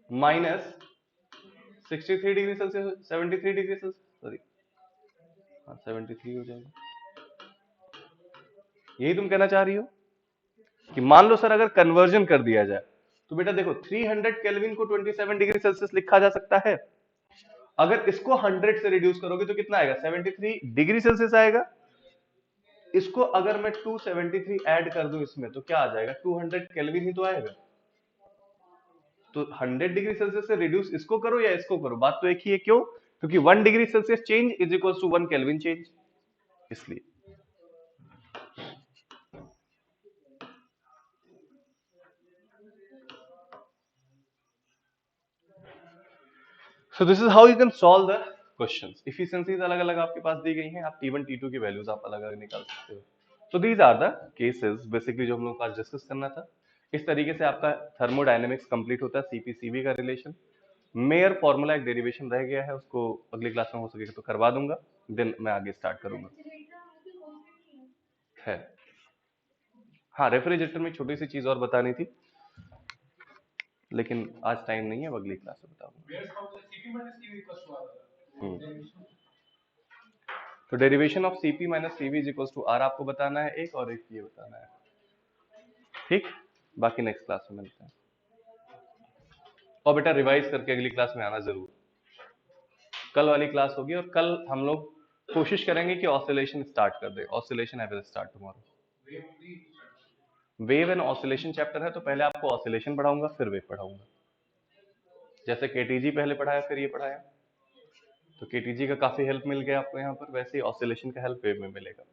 minus 63 degree Celsius, 73 degree Celsius, sorry हाँ 73 हो जाएगा। यही तुम कहना चाह रही हो कि मान लो सर अगर कन्वर्जन कर दिया जाए तो बेटा देखो 300 केल्विन को 27 डिग्री सेल्सियस लिखा जा सकता है, अगर इसको 100 से रिड्यूस करोगे तो कितना आएगा, 73 डिग्री सेल्सियस आएगा। इसको अगर मैं 273 ऐड कर दूं इसमें तो क्या आ जाएगा, 200 केल्विन ही तो आएगा। तो 100 डिग्री सेल्सियस से रिड्यूस इसको करो या इसको करो, बात तो एक ही है। क्यों? क्योंकि 1 degree Celsius change is equal to 1 kelvin change, इसलिए। So this is how you can solve the questions. Efficiencies अलग अलग आपके पास दी गई हैं, आप T1 T2 की वैल्यूज आप अलग अलग निकाल सकते हो। So these are the cases basically जो हम लोग आज डिस्कस करना था। इस तरीके से आपका थर्मोडायनेमिक्स कंप्लीट होता है, CP/CV का रिलेशन। मेयर फॉर्मूला एक डेरिवेशन रह गया है, उसको अगली क्लास में हो सके तो करवा दूंगा, देन मैं आगे स्टार्ट करूंगा। है, हाँ, रेफ्रिजरेटर में छोटी सी चीज और बतानी थी, लेकिन आज टाइम नहीं है, अब अगली क्लास में बताऊंगा। तो derivation of Cp minus Cv is equal to R आपको बताना है एक, और एक ये बताना है, ठीक। बाकी नेक्स्ट क्लास में मिलते हैं। और बेटा रिवाइज करके अगली क्लास में आना जरूर, कल वाली क्लास होगी, और कल हम लोग कोशिश करेंगे कि ऑसिलेशन स्टार्ट कर दे। Oscillation I will start tomorrow. Wave and oscillation chapter है, तो पहले आपको ऑसिलेशन पढ़ाऊंगा, फिर वेव पढ़ाऊंगा। जैसे केटीजी पहले पढ़ाया, फिर ये पढ़ाया, तो केटीजी का काफी हेल्प मिल गया आपको यहाँ पर, वैसे ही ऑसिलेशन का हेल्प वेव में मिलेगा।